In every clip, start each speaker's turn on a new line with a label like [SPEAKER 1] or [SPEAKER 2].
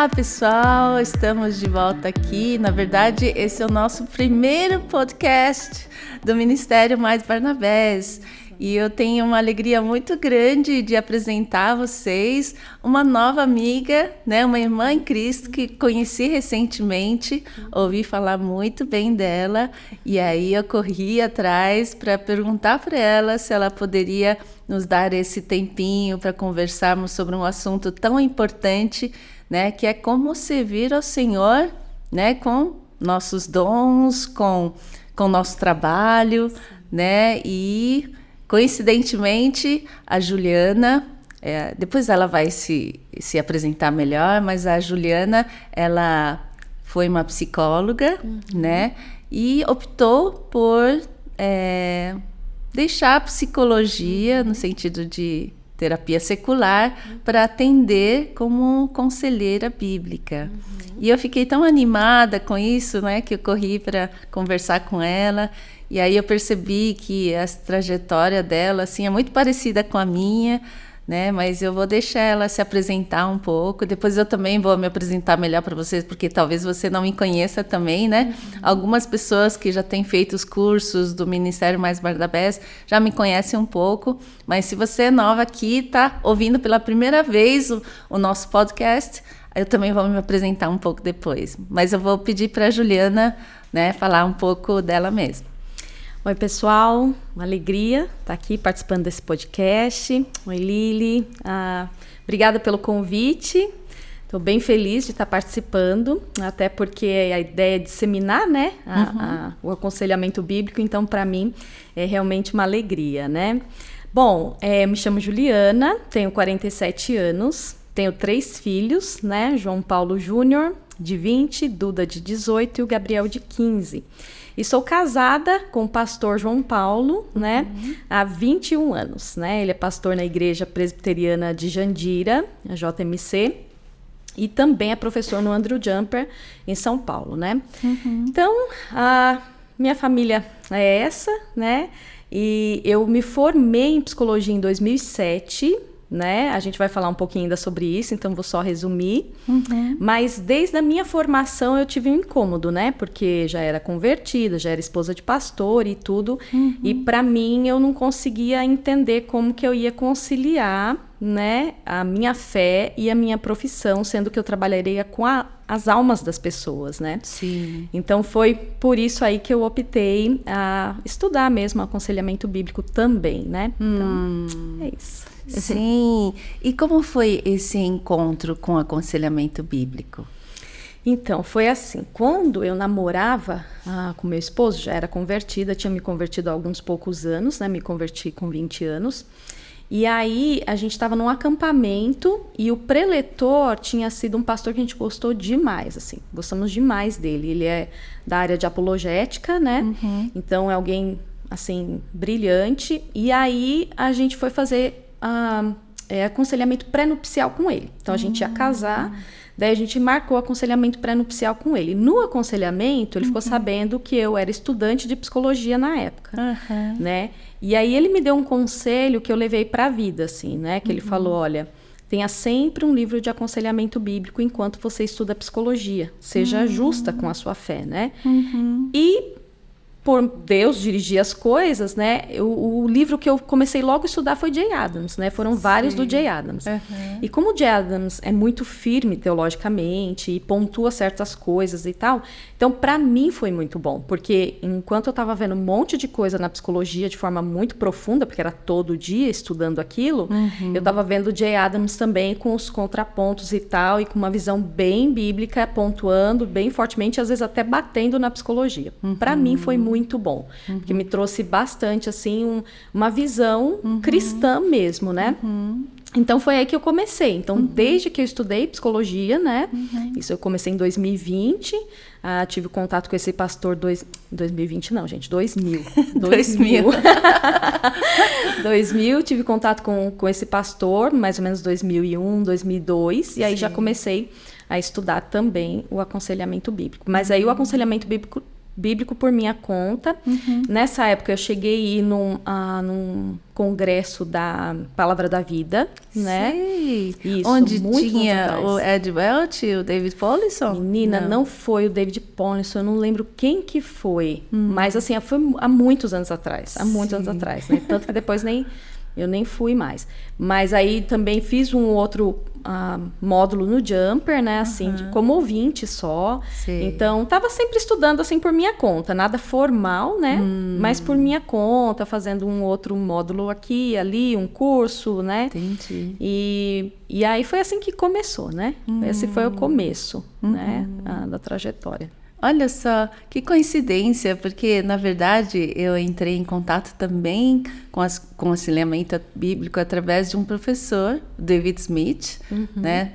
[SPEAKER 1] Olá, pessoal! Estamos de volta aqui. Na verdade, esse é o nosso primeiro podcast do Ministério Mais Barnabés. E eu tenho uma alegria muito grande de apresentar a vocês uma nova amiga, né? Uma irmã em Cristo que conheci recentemente, ouvi falar muito bem dela, e aí eu corri atrás para perguntar para ela se ela poderia nos dar esse tempinho para conversarmos sobre um assunto tão importante, né? Que é como servir ao Senhor, né? Com nossos dons, com nosso trabalho, né? E coincidentemente, a Juliana, depois ela vai se apresentar melhor, mas a Juliana, ela foi uma psicóloga, né? E optou por deixar a psicologia, no sentido de terapia secular, para atender como conselheira bíblica. E eu fiquei tão animada com isso, né? Que eu corri para conversar com ela. E aí eu percebi que a trajetória dela assim, é muito parecida com a minha, né? Mas eu vou deixar ela se apresentar um pouco. Depois eu também vou me apresentar melhor para vocês, porque talvez você não me conheça também, né? Algumas pessoas que já têm feito os cursos do Ministério Mais Barnabés já me conhecem um pouco. Mas se você é nova aqui, está ouvindo pela primeira vez o nosso podcast, eu também vou me apresentar um pouco depois. Mas eu vou pedir para a Juliana, né, falar um pouco dela mesma.
[SPEAKER 2] Oi, pessoal, uma alegria estar aqui participando desse podcast. Oi, Lili, obrigada pelo convite. Estou bem feliz de estar participando, até porque a ideia é disseminar, né, o aconselhamento bíblico, então para mim é realmente uma alegria, né? Bom, me chamo Juliana, tenho 47 anos, tenho 3 filhos, né? João Paulo Júnior, de 20, Duda, de 18 e o Gabriel, de 15. E sou casada com o pastor João Paulo, né, há 21 anos, né? Ele é pastor na Igreja Presbiteriana de Jandira, a JMC, e também é professor no Andrew Jumper, em São Paulo, né? Então, a minha família é essa, né? E eu me formei em psicologia em 2007, né? A gente vai falar um pouquinho ainda sobre isso, então vou só resumir. Mas desde a minha formação eu tive um incômodo, né? Porque já era convertida, já era esposa de pastor e tudo. E para mim eu não conseguia entender como que eu ia conciliar, né, a minha fé e a minha profissão, sendo que eu trabalharia com as almas das pessoas, né?
[SPEAKER 1] Sim.
[SPEAKER 2] Então foi por isso aí que eu optei a estudar mesmo aconselhamento bíblico também, né? Então, é isso.
[SPEAKER 1] Sim. E como foi esse encontro com aconselhamento bíblico?
[SPEAKER 2] Então, foi assim, quando eu namorava com meu esposo, já era convertida, tinha me convertido há alguns poucos anos, né? Me converti com 20 anos. E aí, a gente estava num acampamento e o preletor tinha sido um pastor que a gente gostou demais, assim. Gostamos demais dele. Ele é da área de apologética, né? Então, é alguém, assim, brilhante. E aí, a gente foi fazer aconselhamento pré-nupcial com ele. Então, a gente ia casar, daí a gente marcou aconselhamento pré-nupcial com ele. No aconselhamento, ele ficou sabendo que eu era estudante de psicologia na época, né? E aí ele me deu um conselho que eu levei para a vida, assim, né? Que ele falou, olha, tenha sempre um livro de aconselhamento bíblico enquanto você estuda psicologia. Seja justa com a sua fé, né? E por Deus dirigir as coisas, né? O livro que eu comecei logo a estudar foi Jay Adams, né? Foram vários do Jay Adams. E como o Jay Adams é muito firme teologicamente e pontua certas coisas e tal, então para mim foi muito bom, porque enquanto eu estava vendo um monte de coisa na psicologia de forma muito profunda, porque era todo dia estudando aquilo, eu estava vendo o Jay Adams também com os contrapontos e tal, e com uma visão bem bíblica, pontuando bem fortemente, às vezes até batendo na psicologia. Para mim foi muito bom, porque me trouxe bastante, assim, uma visão cristã mesmo, né? Então, foi aí que eu comecei. Então, desde que eu estudei psicologia, né? Isso eu comecei em 2020. Tive contato com esse pastor... 2020 não, gente. 2000. 2000, tive contato com esse pastor, mais ou menos 2001, 2002. E aí, já comecei a estudar também o aconselhamento bíblico. Mas aí, o aconselhamento bíblico bíblico por minha conta. Nessa época eu cheguei a ir num congresso da Palavra da Vida, né?
[SPEAKER 1] Sei.
[SPEAKER 2] Isso,
[SPEAKER 1] Onde
[SPEAKER 2] muitos
[SPEAKER 1] tinha
[SPEAKER 2] anos
[SPEAKER 1] o
[SPEAKER 2] atrás.
[SPEAKER 1] Ed Welch e o David Paulison?
[SPEAKER 2] Menina, não foi o David Paulison, eu não lembro quem que foi. Mas assim, foi há muitos anos atrás. Há muitos anos atrás, né? Tanto que depois eu nem fui mais. Mas aí também fiz um outro módulo no Jumper, né? Assim, como ouvinte só.
[SPEAKER 1] Sei.
[SPEAKER 2] Então, estava sempre estudando assim por minha conta. Nada formal, né? Mas por minha conta, fazendo um outro módulo aqui, ali, um curso, né?
[SPEAKER 1] Entendi.
[SPEAKER 2] E aí foi assim que começou, né? Esse foi o começo, né? Da trajetória.
[SPEAKER 1] Olha só, que coincidência, porque, na verdade, eu entrei em contato também com o auxiliamento bíblico através de um professor, David Smith, né?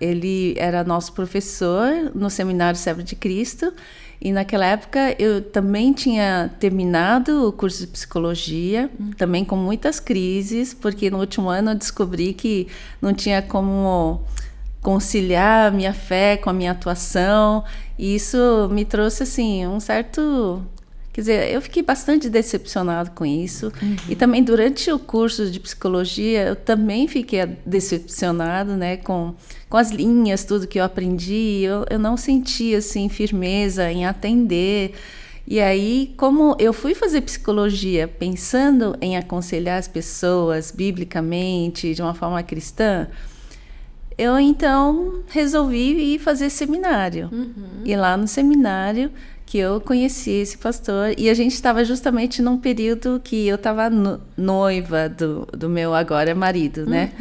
[SPEAKER 1] Ele era nosso professor no Seminário Servo de Cristo, e naquela época eu também tinha terminado o curso de psicologia, também com muitas crises, porque no último ano eu descobri que não tinha como conciliar a minha fé com a minha atuação, e isso me trouxe assim um certo, quer dizer, eu fiquei bastante decepcionado com isso. E também durante o curso de psicologia eu também fiquei decepcionado, né, com as linhas, tudo que eu aprendi. Eu não sentia assim firmeza em atender. E aí, como eu fui fazer psicologia pensando em aconselhar as pessoas biblicamente de uma forma cristã, eu então resolvi ir fazer seminário. E lá no seminário que eu conheci esse pastor, e a gente estava justamente num período que eu estava noiva do meu agora marido, né?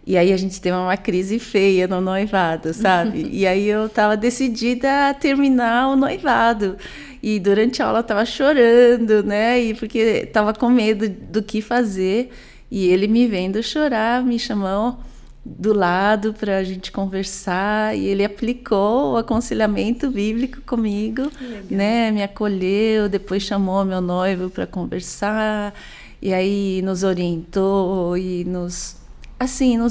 [SPEAKER 1] E aí a gente teve uma crise feia no noivado, sabe? E aí eu estava decidida a terminar o noivado. E durante a aula eu estava chorando, né? E porque estava com medo do que fazer. E ele me vendo chorar, me chamou do lado para a gente conversar, e ele aplicou o aconselhamento bíblico comigo, né? Me acolheu, depois chamou meu noivo para conversar, e aí nos orientou e nos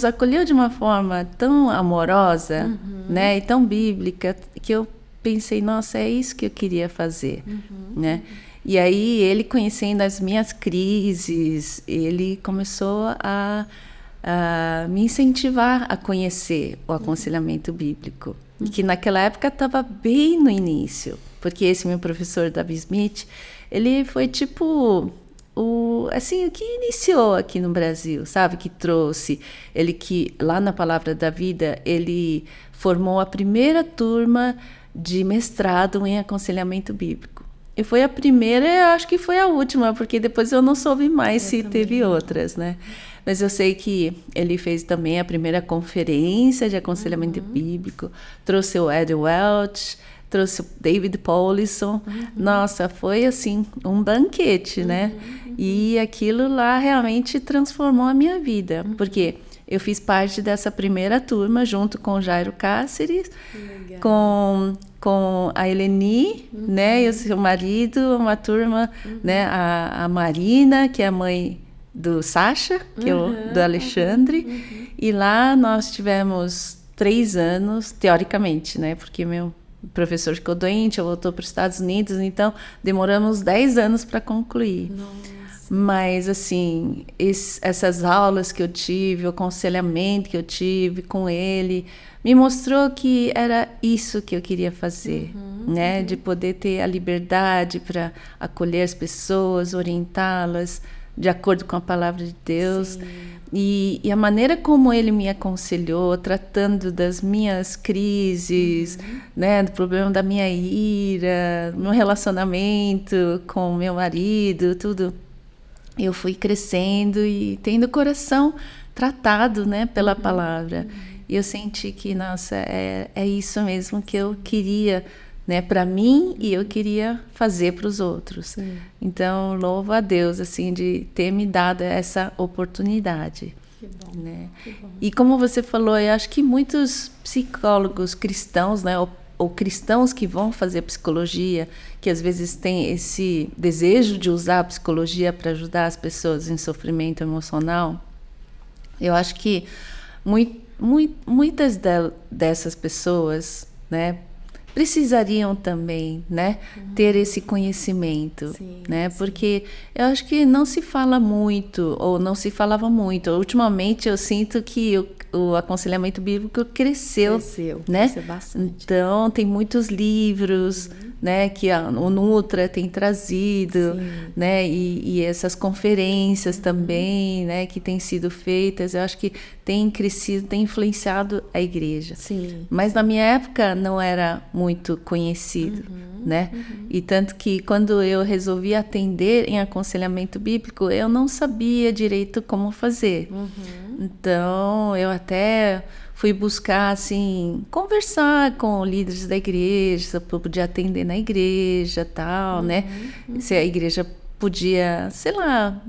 [SPEAKER 1] acolheu de uma forma tão amorosa, né? E tão bíblica, que eu pensei, nossa, é isso que eu queria fazer, né? E aí ele, conhecendo as minhas crises, ele começou a me incentivar a conhecer o aconselhamento bíblico, que naquela época estava bem no início, porque esse meu professor, David Smith, ele foi tipo o que iniciou aqui no Brasil, sabe, que trouxe, ele que lá na Palavra da Vida, ele formou a primeira turma de mestrado em aconselhamento bíblico. E foi a primeira, eu acho que foi a última, porque depois eu não soube mais se teve outras, né? Mas eu sei que ele fez também a primeira conferência de aconselhamento bíblico, trouxe o Ed Welch, trouxe o David Paulison. Nossa, foi assim, um banquete, né? E aquilo lá realmente transformou a minha vida, porque eu fiz parte dessa primeira turma junto com o Jairo Cáceres, com a Eleni, né, e o seu marido, uma turma, né, a Marina, que é a mãe do Sacha, que é do Alexandre, e lá nós tivemos 3 anos, teoricamente, né, porque meu professor ficou doente, eu voltou para os Estados Unidos, então demoramos 10 anos para concluir. Nossa. Mas, assim, essas aulas que eu tive, o aconselhamento que eu tive com ele, me mostrou que era isso que eu queria fazer, né? De poder ter a liberdade para acolher as pessoas, orientá-las de acordo com a palavra de Deus. E a maneira como ele me aconselhou, tratando das minhas crises, né, do problema da minha ira, meu relacionamento com meu marido, tudo, eu fui crescendo e tendo o coração tratado, né, pela palavra. E eu senti que, nossa, é isso mesmo que eu queria, né, para mim, e eu queria fazer para os outros. Então, louvo a Deus, assim, de ter me dado essa oportunidade. Que bom, né? Que bom. E como você falou, eu acho que muitos psicólogos cristãos, né, ou cristãos que vão fazer psicologia, que às vezes têm esse desejo de usar a psicologia para ajudar as pessoas em sofrimento emocional, eu acho que muitas dessas pessoas, né, precisariam também, né, ter esse conhecimento,
[SPEAKER 2] Sim,
[SPEAKER 1] né,
[SPEAKER 2] sim.
[SPEAKER 1] porque eu acho que não se fala muito, ou não se falava muito. Ultimamente eu sinto que o aconselhamento bíblico cresceu, né?
[SPEAKER 2] Cresceu bastante.
[SPEAKER 1] Então tem muitos livros, né, que o Nutra tem trazido,
[SPEAKER 2] Sim.
[SPEAKER 1] né, e essas conferências também, né, que têm sido feitas. Eu acho que tem crescido, tem influenciado a igreja.
[SPEAKER 2] Sim.
[SPEAKER 1] Mas na minha época não era muito conhecido, né? E tanto que quando eu resolvi atender em aconselhamento bíblico, eu não sabia direito como fazer. Então, eu até fui buscar, assim, conversar com líderes da igreja, se eu podia atender na igreja, tal, né? Se a igreja podia, sei lá,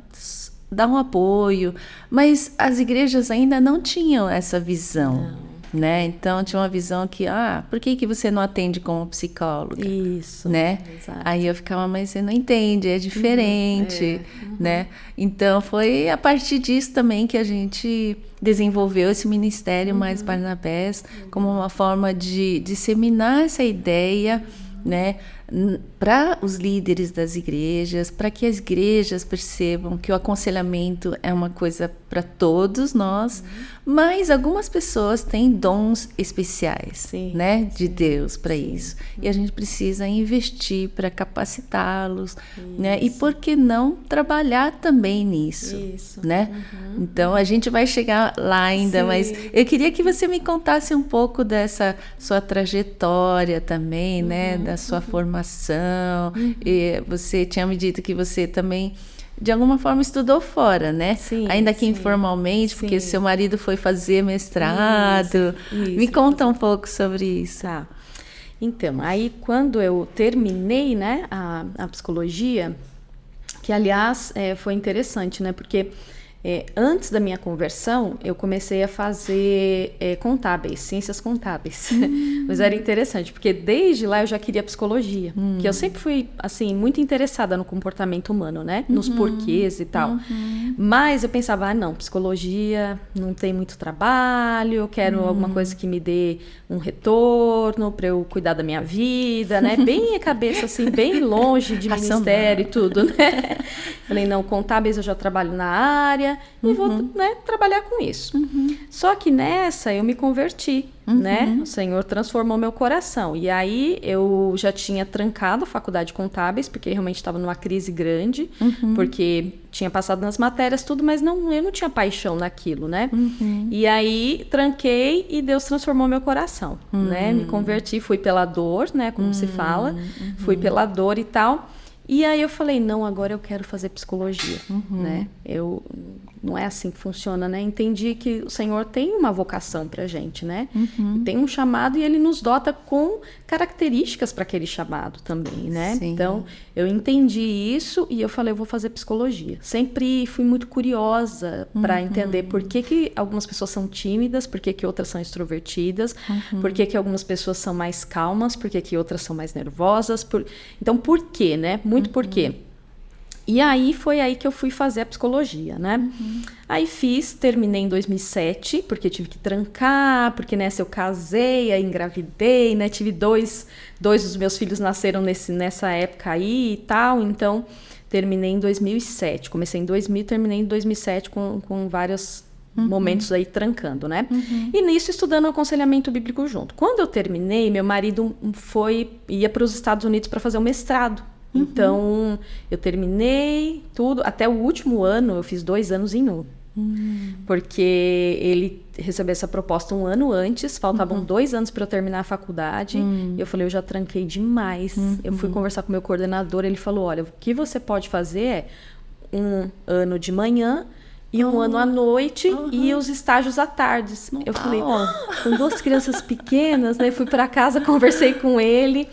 [SPEAKER 1] dar um apoio. Mas as igrejas ainda não tinham essa visão, né? Então, tinha uma visão que, por que você não atende como psicóloga?
[SPEAKER 2] Isso.
[SPEAKER 1] Né?
[SPEAKER 2] Exato.
[SPEAKER 1] Aí eu ficava, mas você não entende, é diferente, né? Então foi a partir disso também que a gente desenvolveu esse Ministério Mais Barnabés como uma forma de disseminar essa ideia, né, para os líderes das igrejas, para que as igrejas percebam que o aconselhamento é uma coisa para todos nós, mas algumas pessoas têm dons especiais,
[SPEAKER 2] Sim,
[SPEAKER 1] né, de Deus para isso. E a gente precisa investir para capacitá-los, né? E por que não trabalhar também nisso,
[SPEAKER 2] Isso.
[SPEAKER 1] né? Então a gente vai chegar lá ainda, mas eu queria que você me contasse um pouco dessa sua trajetória também, né, da sua formação. E você tinha me dito que você também de alguma forma estudou fora, né?
[SPEAKER 2] Sim,
[SPEAKER 1] ainda que
[SPEAKER 2] sim.
[SPEAKER 1] informalmente, porque
[SPEAKER 2] Sim.
[SPEAKER 1] seu marido foi fazer mestrado.
[SPEAKER 2] Isso.
[SPEAKER 1] Me conta um pouco sobre isso.
[SPEAKER 2] Tá. Então, aí quando eu terminei, né, a psicologia, que aliás foi interessante, né, porque antes da minha conversão, eu comecei a fazer ciências contábeis. Mas era interessante, porque desde lá eu já queria psicologia. Que eu sempre fui, assim, muito interessada no comportamento humano, né? Nos porquês e tal. Mas eu pensava, não, psicologia não tem muito trabalho, eu quero alguma coisa que me dê um retorno para eu cuidar da minha vida, né? Bem a cabeça, assim, bem longe de ministério e tudo, né? Falei, não, contábeis eu já trabalho na área, e vou, né, trabalhar com isso. Só que nessa eu me converti, né? O Senhor transformou meu coração. E aí eu já tinha trancado a faculdade de contábeis, porque realmente estava numa crise grande, porque tinha passado nas matérias, tudo, mas eu não tinha paixão naquilo, né? E aí tranquei e Deus transformou meu coração, né? Me converti, fui pela dor, né? Como se fala, fui pela dor e tal. E aí eu falei, não, agora eu quero fazer psicologia, né? Não é assim que funciona, né? Entendi que o Senhor tem uma vocação pra gente, né? Tem um chamado e Ele nos dota com características para aquele chamado também, né?
[SPEAKER 1] Sim.
[SPEAKER 2] Então, eu entendi isso e eu falei, eu vou fazer psicologia. Sempre fui muito curiosa para entender por que algumas pessoas são tímidas, por que outras são extrovertidas, por que algumas pessoas são mais calmas, por que outras são mais nervosas. Então, por quê, né? Muito por quê. E aí foi aí que eu fui fazer a psicologia, né? Aí terminei em 2007, porque tive que trancar, porque nessa eu casei, aí engravidei, né? Tive dois dos meus filhos nasceram nessa época aí e tal, então terminei em 2007. Comecei em 2000, terminei em 2007 com vários momentos aí trancando, né? E nisso estudando aconselhamento bíblico junto. Quando eu terminei, meu marido ia para os Estados Unidos para fazer o mestrado. Então, eu terminei tudo. Até o último ano, eu fiz 2 anos em um. Porque ele recebeu essa proposta 1 ano antes. Faltavam 2 anos para eu terminar a faculdade. E eu falei, eu já tranquei demais. Eu fui conversar com o meu coordenador. Ele falou, olha, o que você pode fazer é 1 ano de manhã e 1 ano à noite e os estágios à tarde. Eu falei, com 2 crianças pequenas, né? Fui para casa, conversei com ele.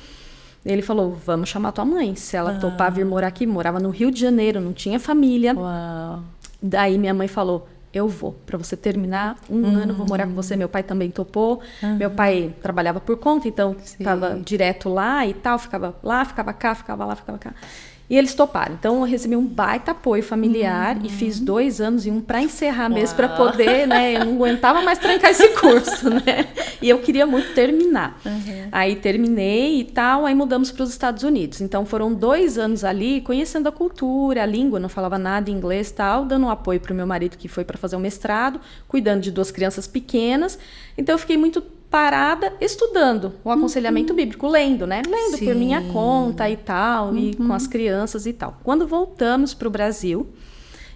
[SPEAKER 2] Ele falou, vamos chamar tua mãe, se ela topar vir morar aqui. Morava no Rio de Janeiro, não tinha família.
[SPEAKER 1] Uau.
[SPEAKER 2] Daí minha mãe falou, eu vou, para você terminar 1 ano, vou morar com você. Meu pai também topou. Meu pai trabalhava por conta, então estava direto lá e tal, ficava lá, ficava cá, ficava lá, ficava cá. E eles toparam. Então, eu recebi um baita apoio familiar e fiz 2 anos e um para encerrar mesmo, para poder, né? Eu não aguentava mais trancar esse curso, né? E eu queria muito terminar. Aí terminei e tal, aí mudamos para os Estados Unidos. Então, foram 2 anos ali, conhecendo a cultura, a língua, não falava nada em inglês e tal, dando um apoio para o meu marido que foi para fazer o mestrado, cuidando de 2 crianças pequenas. Então, eu fiquei muito parada estudando o aconselhamento bíblico, lendo, né? Lendo por minha conta e tal, e com as crianças e tal. Quando voltamos para o Brasil,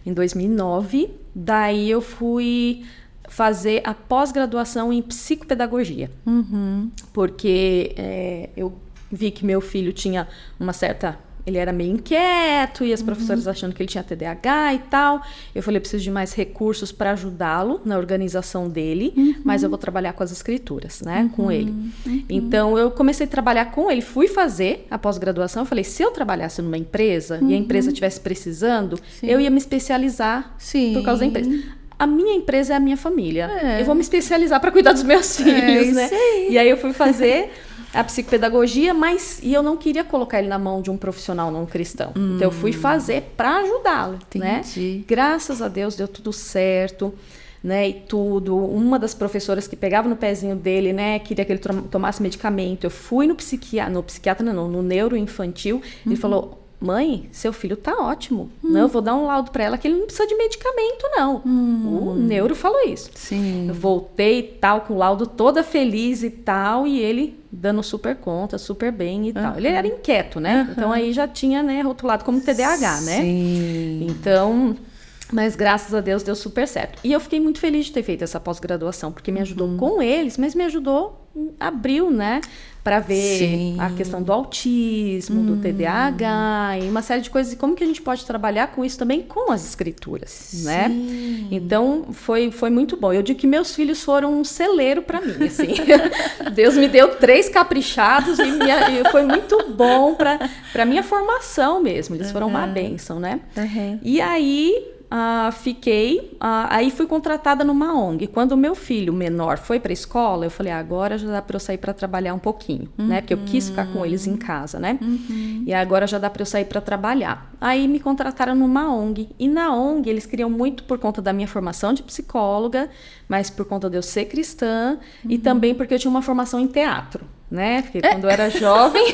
[SPEAKER 2] em 2009, daí eu fui fazer a pós-graduação em psicopedagogia. Porque eu vi que meu filho tinha uma certa... Ele era meio inquieto e as professoras achando que ele tinha TDAH e tal. Eu falei, eu preciso de mais recursos para ajudá-lo na organização dele, mas eu vou trabalhar com as escrituras, né, com ele. Então, eu comecei a trabalhar com ele, fui fazer a pós-graduação. Eu falei, se eu trabalhasse numa empresa e a empresa estivesse precisando, eu ia me especializar por causa da empresa. A minha empresa é a minha família. Eu vou me especializar para cuidar dos meus filhos, né? E aí eu fui fazer a psicopedagogia, e eu não queria colocar ele na mão de um profissional não cristão. Então, eu fui fazer para ajudá-lo, né? Graças a Deus, deu tudo certo, né? E tudo. Uma das professoras que pegava no pezinho dele, né? Queria que ele tomasse medicamento. Eu fui no neuroinfantil. Ele falou... Mãe, seu filho tá ótimo. Eu vou dar um laudo para ela que ele não precisa de medicamento, não. O neuro falou isso. Eu voltei e tal, com o laudo toda feliz e tal, e ele dando super conta, super bem e tal. Ele era inquieto, né? Então, aí já tinha, né, rotulado como TDAH, né? Então... Mas, graças a Deus, deu super certo. E eu fiquei muito feliz de ter feito essa pós-graduação, porque me ajudou com eles, mas me ajudou, abriu, né? Para ver a questão do autismo, do TDAH, e uma série de coisas. E como que a gente pode trabalhar com isso também com as escrituras, né? Então, foi muito bom. Eu digo que meus filhos foram um celeiro para mim, assim. Deus me deu 3 caprichados e foi muito bom para minha formação mesmo. Eles foram uma bênção, né? E aí... aí fui contratada numa ONG. Quando o meu filho menor foi para a escola, eu falei, agora já dá para eu sair para trabalhar um pouquinho, né? Porque eu quis ficar com eles em casa, né? E agora já dá para eu sair para trabalhar. Aí me contrataram numa ONG. E na ONG eles queriam muito por conta da minha formação de psicóloga, mas por conta de eu ser cristã e também porque eu tinha uma formação em teatro, né? Porque quando eu era jovem...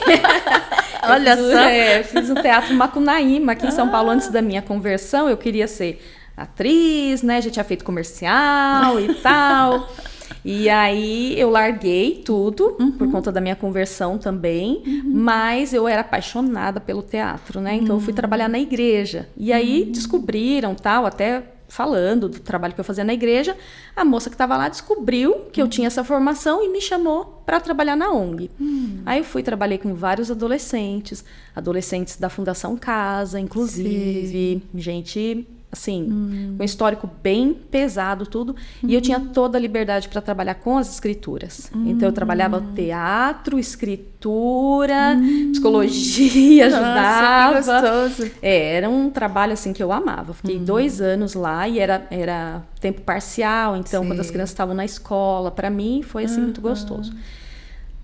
[SPEAKER 1] Olha só.
[SPEAKER 2] Fiz um teatro Macunaíma aqui em São Paulo antes da minha conversão. Eu queria ser atriz, né? Já tinha feito comercial e tal. E aí eu larguei tudo por conta da minha conversão também. Mas eu era apaixonada pelo teatro, né? Então eu fui trabalhar na igreja. E aí descobriram tal, até... falando do trabalho que eu fazia na igreja, a moça que estava lá descobriu que eu tinha essa formação e me chamou para trabalhar na ONG. Aí eu trabalhei com vários adolescentes da Fundação Casa, inclusive, gente, assim, com um histórico bem pesado, tudo, e eu tinha toda a liberdade para trabalhar com as escrituras. Então, eu trabalhava teatro, escritura, psicologia, ajudava.
[SPEAKER 1] Nossa, que gostoso.
[SPEAKER 2] Era um trabalho, assim, que eu amava. Fiquei 2 anos lá e era tempo parcial, então, quando as crianças estavam na escola, para mim, foi, assim, muito gostoso.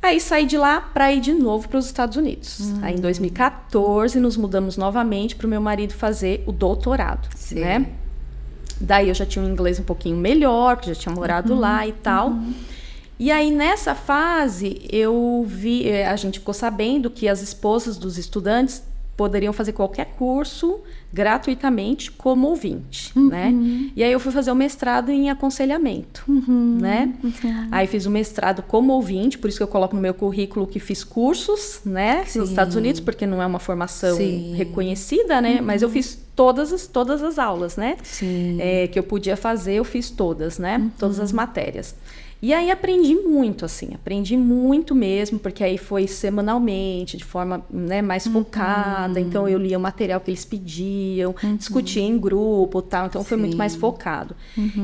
[SPEAKER 2] Aí saí de lá para ir de novo para os Estados Unidos. Aí em 2014 nos mudamos novamente para o meu marido fazer o doutorado, né? Daí eu já tinha um inglês um pouquinho melhor, porque já tinha morado lá e tal. E aí nessa fase a gente ficou sabendo que as esposas dos estudantes poderiam fazer qualquer curso gratuitamente como ouvinte, né? E aí eu fui fazer o mestrado em aconselhamento, né? Aí fiz o mestrado como ouvinte, por isso que eu coloco no meu currículo que fiz cursos, né? Nos Estados Unidos, porque não é uma formação reconhecida, né? Mas eu fiz todas as aulas, né? Que eu podia fazer, eu fiz todas, né? Todas as matérias. E aí aprendi muito mesmo, porque aí foi semanalmente, de forma, né, mais focada. Então eu lia o material que eles pediam, discutia em grupo, tal. Então foi muito mais focado.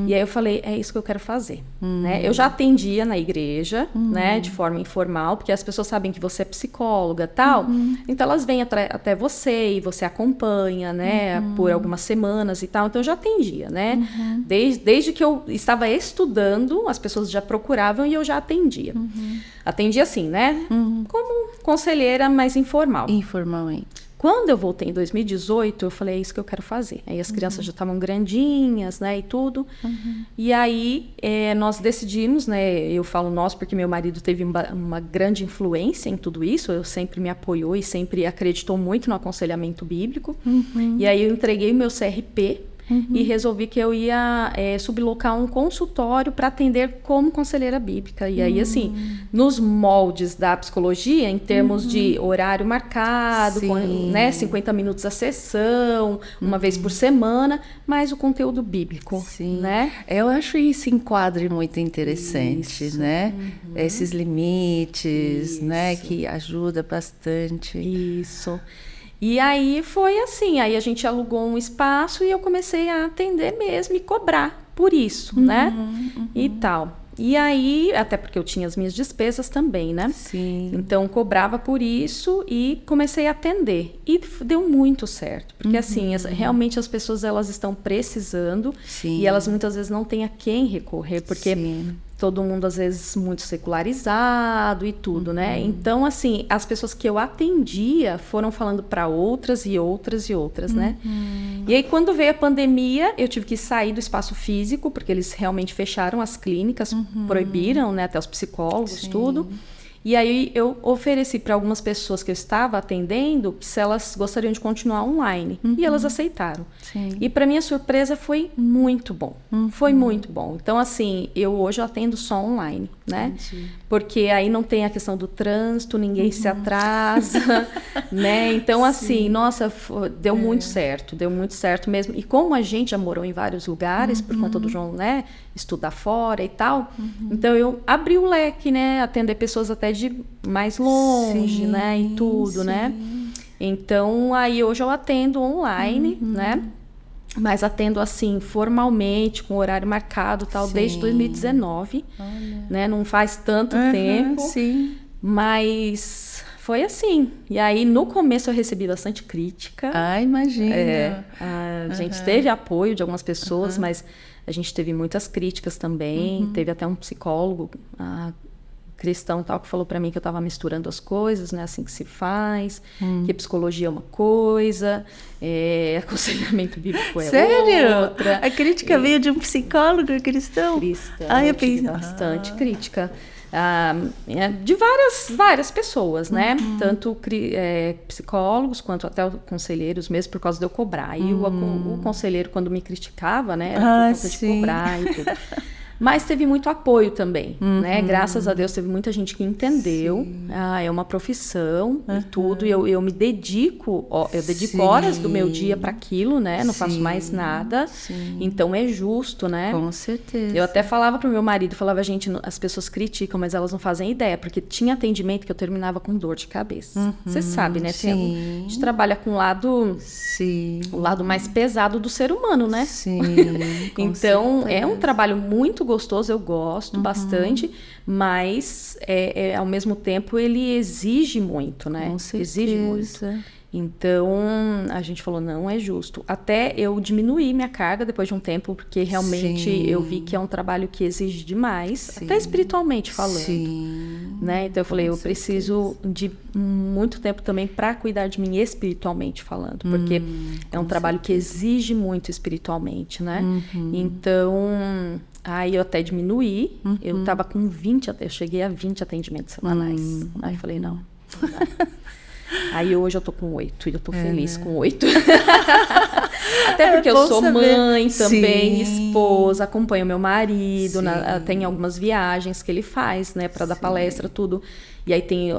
[SPEAKER 2] E aí eu falei, é isso que eu quero fazer, né? Eu já atendia na igreja, né, de forma informal, porque as pessoas sabem que você é psicóloga, tal. Então elas vêm até você e você acompanha, né, por algumas semanas e tal. Então eu já atendia, né? Desde que eu estava estudando, as pessoas já procuravam e eu já atendia. Atendia assim, né? Como conselheira, mas informal.
[SPEAKER 1] Informalmente.
[SPEAKER 2] Quando eu voltei em 2018, eu falei, é isso que eu quero fazer. Aí as crianças já estavam grandinhas, né, e tudo. E aí nós decidimos, né, eu falo nós porque meu marido teve uma grande influência em tudo isso, eu sempre me apoiou e sempre acreditou muito no aconselhamento bíblico. E aí eu entreguei o meu CRP, e resolvi que eu ia sublocar um consultório para atender como conselheira bíblica. E aí, assim, nos moldes da psicologia, em termos de horário marcado, com, né, 50 minutos a sessão, uma vez por semana, mas o conteúdo bíblico, né?
[SPEAKER 1] Eu acho esse enquadre muito interessante, né? Esses limites, né? Que ajuda bastante.
[SPEAKER 2] Isso. E aí foi assim, aí a gente alugou um espaço e eu comecei a atender mesmo e cobrar por isso, né? E tal. E aí, até porque eu tinha as minhas despesas também, né?
[SPEAKER 1] Sim.
[SPEAKER 2] Então, cobrava por isso e comecei a atender. E deu muito certo. Porque, assim, realmente as pessoas, elas estão precisando.
[SPEAKER 1] Sim.
[SPEAKER 2] E elas muitas vezes não têm a quem recorrer. Porque todo mundo, às vezes, muito secularizado e tudo, né? Então, assim, as pessoas que eu atendia foram falando para outras e outras e outras, né? E aí, quando veio a pandemia, eu tive que sair do espaço físico, porque eles realmente fecharam as clínicas, proibiram, né? Até os psicólogos, tudo. E aí eu ofereci para algumas pessoas que eu estava atendendo se elas gostariam de continuar online. E elas aceitaram.
[SPEAKER 1] Sim.
[SPEAKER 2] E para minha surpresa foi muito bom. Foi muito bom. Então, assim, eu hoje atendo só online, né?
[SPEAKER 1] Entendi.
[SPEAKER 2] Porque aí não tem a questão do trânsito, ninguém se atrasa, né? Então, assim, nossa, deu muito certo mesmo. E como a gente já morou em vários lugares, por conta do João, né? Estudar fora e tal. Então, eu abri o leque, né? Atender pessoas até de mais longe, né? E tudo, né? Então, aí hoje eu atendo online, né? Mas atendo assim, formalmente, com horário marcado, tal, desde 2019. Né? Não faz tanto tempo.
[SPEAKER 1] Sim.
[SPEAKER 2] Mas foi assim. E aí, no começo, eu recebi bastante crítica.
[SPEAKER 1] Imagina.
[SPEAKER 2] A gente teve apoio de algumas pessoas, mas a gente teve muitas críticas também. Teve até um psicólogo cristão tal que falou para mim que eu estava misturando as coisas, não é assim que se faz, que psicologia é uma coisa, aconselhamento bíblico é
[SPEAKER 1] Sério?
[SPEAKER 2] outra.
[SPEAKER 1] A crítica veio de um psicólogo cristão?
[SPEAKER 2] Eu tive bastante crítica. De várias pessoas, né? Tanto psicólogos quanto até conselheiros mesmo, por causa de eu cobrar. E o conselheiro, quando me criticava, né? Era por conta de cobrar e tudo. Mas teve muito apoio também, né? Graças a Deus teve muita gente que entendeu. É uma profissão e tudo. E eu me dedico, eu dedico horas do meu dia para aquilo, né? Não faço mais nada. Então é justo, né?
[SPEAKER 1] Com certeza.
[SPEAKER 2] Eu até falava pro meu marido, falava, gente, as pessoas criticam, mas elas não fazem ideia, porque tinha atendimento que eu terminava com dor de cabeça. Você sabe, né? A gente trabalha com o lado mais pesado do ser humano, né?
[SPEAKER 1] Sim.
[SPEAKER 2] Então, é um trabalho muito gostoso, eu gosto bastante, mas ao mesmo tempo ele exige muito, né?
[SPEAKER 1] Com certeza.
[SPEAKER 2] Exige muito. Então, a gente falou, não é justo. Até eu diminuí minha carga depois de um tempo, porque realmente eu vi que é um trabalho que exige demais, até espiritualmente falando. Né? Então, eu falei, eu preciso de muito tempo também para cuidar de mim espiritualmente falando, porque é um trabalho que exige muito espiritualmente, né? Então, aí eu até diminuí, eu estava com 20, eu cheguei a 20 atendimentos semanais. Aí eu falei, não. Aí hoje eu tô com 8 e eu tô feliz com 8. Até porque eu sou mãe também, esposa, acompanho meu marido, tem algumas viagens que ele faz, né, para dar palestra, tudo. E aí tem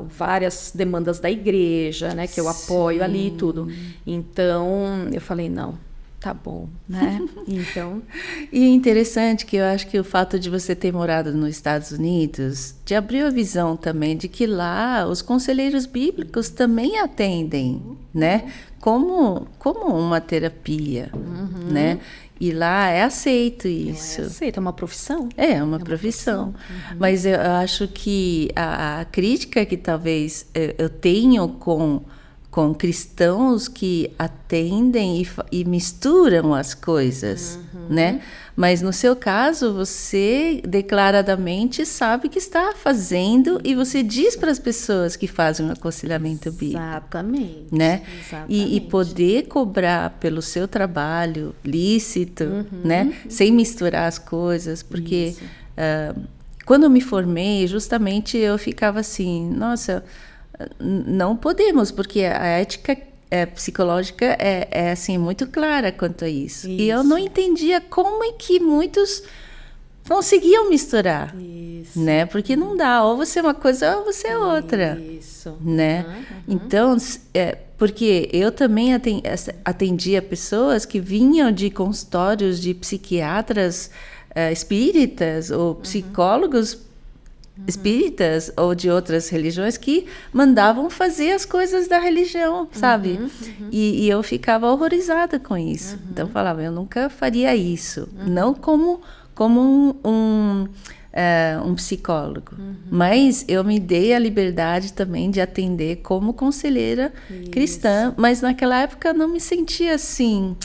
[SPEAKER 2] várias demandas da igreja, né, que eu apoio ali e tudo. Então, eu falei, não, tá bom, né? Então...
[SPEAKER 1] E é interessante que eu acho que o fato de você ter morado nos Estados Unidos te abriu a visão também de que lá os conselheiros bíblicos também atendem, né? Como uma terapia, né? E lá é aceito isso.
[SPEAKER 2] É aceito, é uma profissão.
[SPEAKER 1] É uma profissão. Mas eu acho que a crítica que talvez eu tenho com com cristãos que atendem e misturam as coisas, né? Mas no seu caso, você declaradamente sabe que está fazendo e você diz para as pessoas que fazem um aconselhamento bíblico.
[SPEAKER 2] Exatamente.
[SPEAKER 1] Né?
[SPEAKER 2] Exatamente.
[SPEAKER 1] E poder cobrar pelo seu trabalho lícito, né? Sem misturar as coisas, porque quando eu me formei, justamente eu ficava assim, nossa, não podemos, porque a ética psicológica é assim, muito clara quanto a isso. E eu não entendia como é que muitos conseguiam misturar, né? Porque não dá, ou você é uma coisa ou você é outra, né? Então, porque eu também atendia pessoas que vinham de consultórios de psiquiatras espíritas ou psicólogos espíritas ou de outras religiões que mandavam fazer as coisas da religião, sabe? E eu ficava horrorizada com isso. Então eu falava, eu nunca faria isso. Não como um psicólogo. Mas eu me dei a liberdade também de atender como conselheira cristã. Mas naquela época eu não me sentia assim...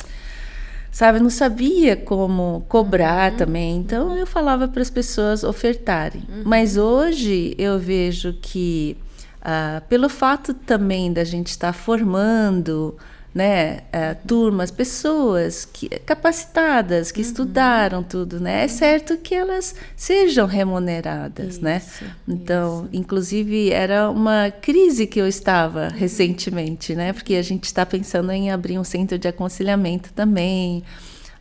[SPEAKER 1] Sabe, eu não sabia como cobrar também, então eu falava para as pessoas ofertarem. Mas hoje eu vejo que, pelo fato também da gente estar formando, né, turmas, pessoas capacitadas, que estudaram tudo, né, é certo que elas sejam remuneradas, né? Então, inclusive, era uma crise que eu estava recentemente, né, porque a gente está pensando em abrir um centro de aconselhamento também.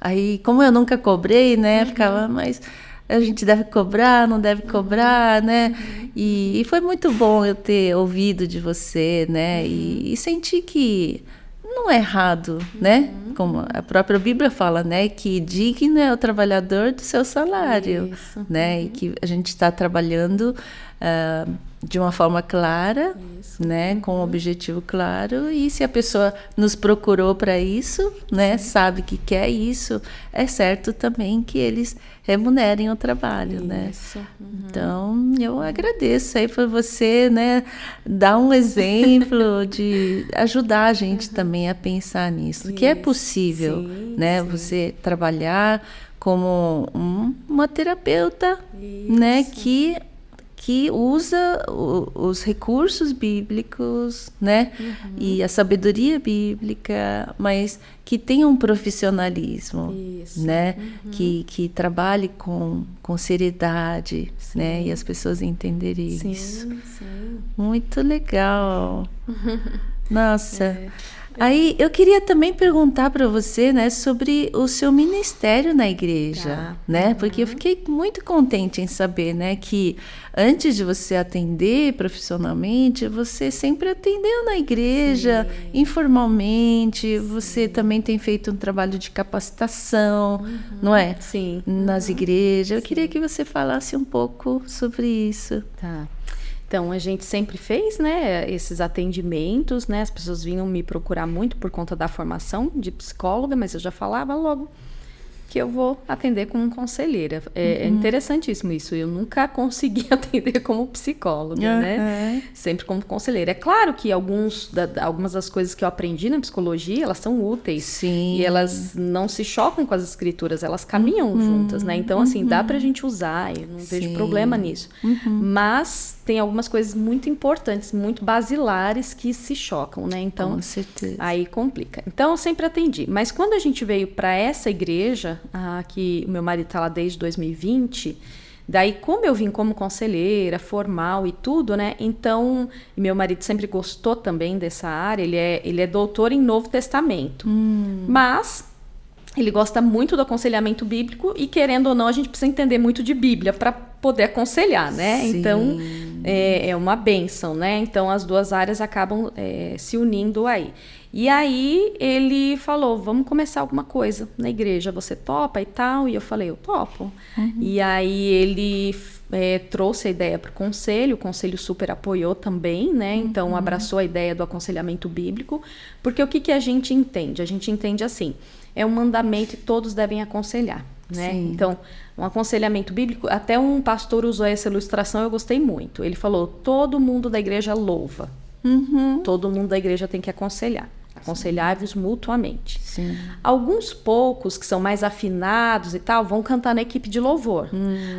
[SPEAKER 1] Aí, como eu nunca cobrei, né, ficava, mas a gente deve cobrar, não deve cobrar, né? E foi muito bom eu ter ouvido de você, né, e sentir que não é errado, né? Como a própria Bíblia fala, né? Que digno é o trabalhador do seu salário, né? E que a gente está trabalhando de uma forma clara, né? Com um objetivo claro. E se a pessoa nos procurou para isso, né? Sabe que quer isso, é certo também que eles remunerem o trabalho, né? Então, eu agradeço aí por você, né? Dar um exemplo de ajudar a gente também a pensar nisso, que é possível, né? Você trabalhar como uma terapeuta, né? Que usa os recursos bíblicos, né? E a sabedoria bíblica, mas que tem um profissionalismo, né? Que trabalhe com seriedade, né? E as pessoas entenderem isso. Muito legal. Nossa. Aí eu queria também perguntar para você, né, sobre o seu ministério na igreja, né? Porque eu fiquei muito contente em saber, né, que antes de você atender profissionalmente, você sempre atendeu na igreja, informalmente. Você também tem feito um trabalho de capacitação, não é?
[SPEAKER 2] Sim.
[SPEAKER 1] Nas igrejas. Eu queria que você falasse um pouco sobre isso.
[SPEAKER 2] Tá. Então, a gente sempre fez, né, esses atendimentos, né, as pessoas vinham me procurar muito por conta da formação de psicóloga, mas eu já falava logo que eu vou atender como conselheira. É interessantíssimo isso, eu nunca consegui atender como psicóloga, né, sempre como conselheira. É claro que algumas das coisas que eu aprendi na psicologia, elas são úteis.
[SPEAKER 1] Sim.
[SPEAKER 2] E elas não se chocam com as escrituras, elas caminham juntas, né, então assim, dá pra gente usar, eu não vejo problema nisso. Mas tem algumas coisas muito importantes, muito basilares que se chocam, né? Então,
[SPEAKER 1] com certeza.
[SPEAKER 2] Aí complica. Então, eu sempre atendi. Mas quando a gente veio para essa igreja, que o meu marido está lá desde 2020, daí como eu vim como conselheira, formal e tudo, né? Então, meu marido sempre gostou também dessa área, ele é doutor em Novo Testamento. Mas ele gosta muito do aconselhamento bíblico e, querendo ou não, a gente precisa entender muito de Bíblia para poder aconselhar, né?
[SPEAKER 1] Sim.
[SPEAKER 2] Então, é uma bênção, né? Então, as duas áreas acabam se unindo aí. E aí, ele falou, vamos começar alguma coisa na igreja, você topa e tal? E eu falei, eu topo. E aí, ele trouxe a ideia para o conselho super apoiou também, né? Então, abraçou a ideia do aconselhamento bíblico, porque o que a gente entende? A gente entende assim, é um mandamento e todos devem aconselhar, né?
[SPEAKER 1] Sim.
[SPEAKER 2] Então, um aconselhamento bíblico, até um pastor usou essa ilustração, eu gostei muito. Ele falou, todo mundo da igreja louva. Todo mundo da igreja tem que aconselhar. Aconselhai-vos mutuamente.
[SPEAKER 1] Sim.
[SPEAKER 2] Alguns poucos que são mais afinados e tal vão cantar na equipe de louvor.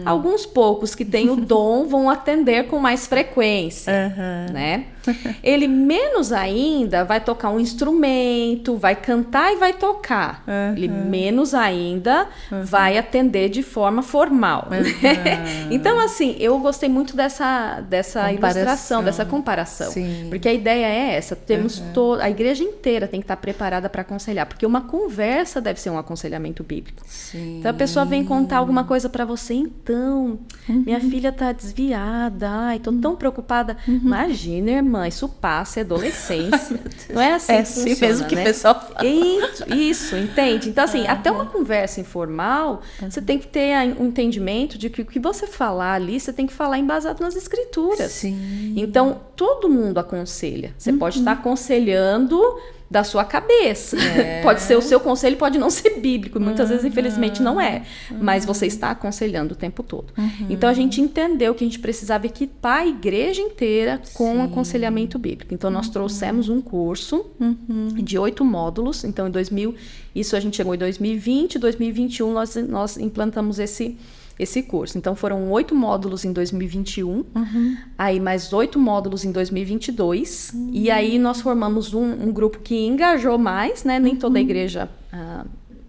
[SPEAKER 2] Alguns poucos que têm o dom vão atender com mais frequência, né? Ele menos ainda vai tocar um instrumento, vai cantar e vai tocar. Ele menos ainda vai atender de forma formal. Então, assim, eu gostei muito dessa ilustração, dessa comparação.
[SPEAKER 1] Sim.
[SPEAKER 2] Porque a ideia é essa. Temos a igreja inteira tem que estar preparada para aconselhar, porque uma conversa deve ser um aconselhamento bíblico.
[SPEAKER 1] Sim.
[SPEAKER 2] Então a pessoa vem contar alguma coisa para você, então, minha filha tá desviada, ai, tô tão preocupada. Imagina, irmã, isso passa, é adolescência. Não é assim que funciona,
[SPEAKER 1] mesmo que
[SPEAKER 2] né?
[SPEAKER 1] o pessoal fala.
[SPEAKER 2] Isso, entende? Então, assim, até uma conversa informal, você tem que ter um entendimento de que o que você falar ali, você tem que falar embasado nas escrituras.
[SPEAKER 1] Sim.
[SPEAKER 2] Então, todo mundo aconselha. Você pode estar aconselhando da sua cabeça. Pode ser o seu conselho, pode não ser bíblico. Muitas vezes, infelizmente, não é. Mas você está aconselhando o tempo todo. Então, a gente entendeu que a gente precisava equipar a igreja inteira com aconselhamento bíblico. Então, nós trouxemos um curso de 8 módulos. Então, isso a gente chegou em 2020. Em 2021, nós implantamos esse curso. Então, foram 8 módulos em 2021, aí mais 8 módulos em 2022, e aí nós formamos um grupo que engajou mais, né? Nem toda a igreja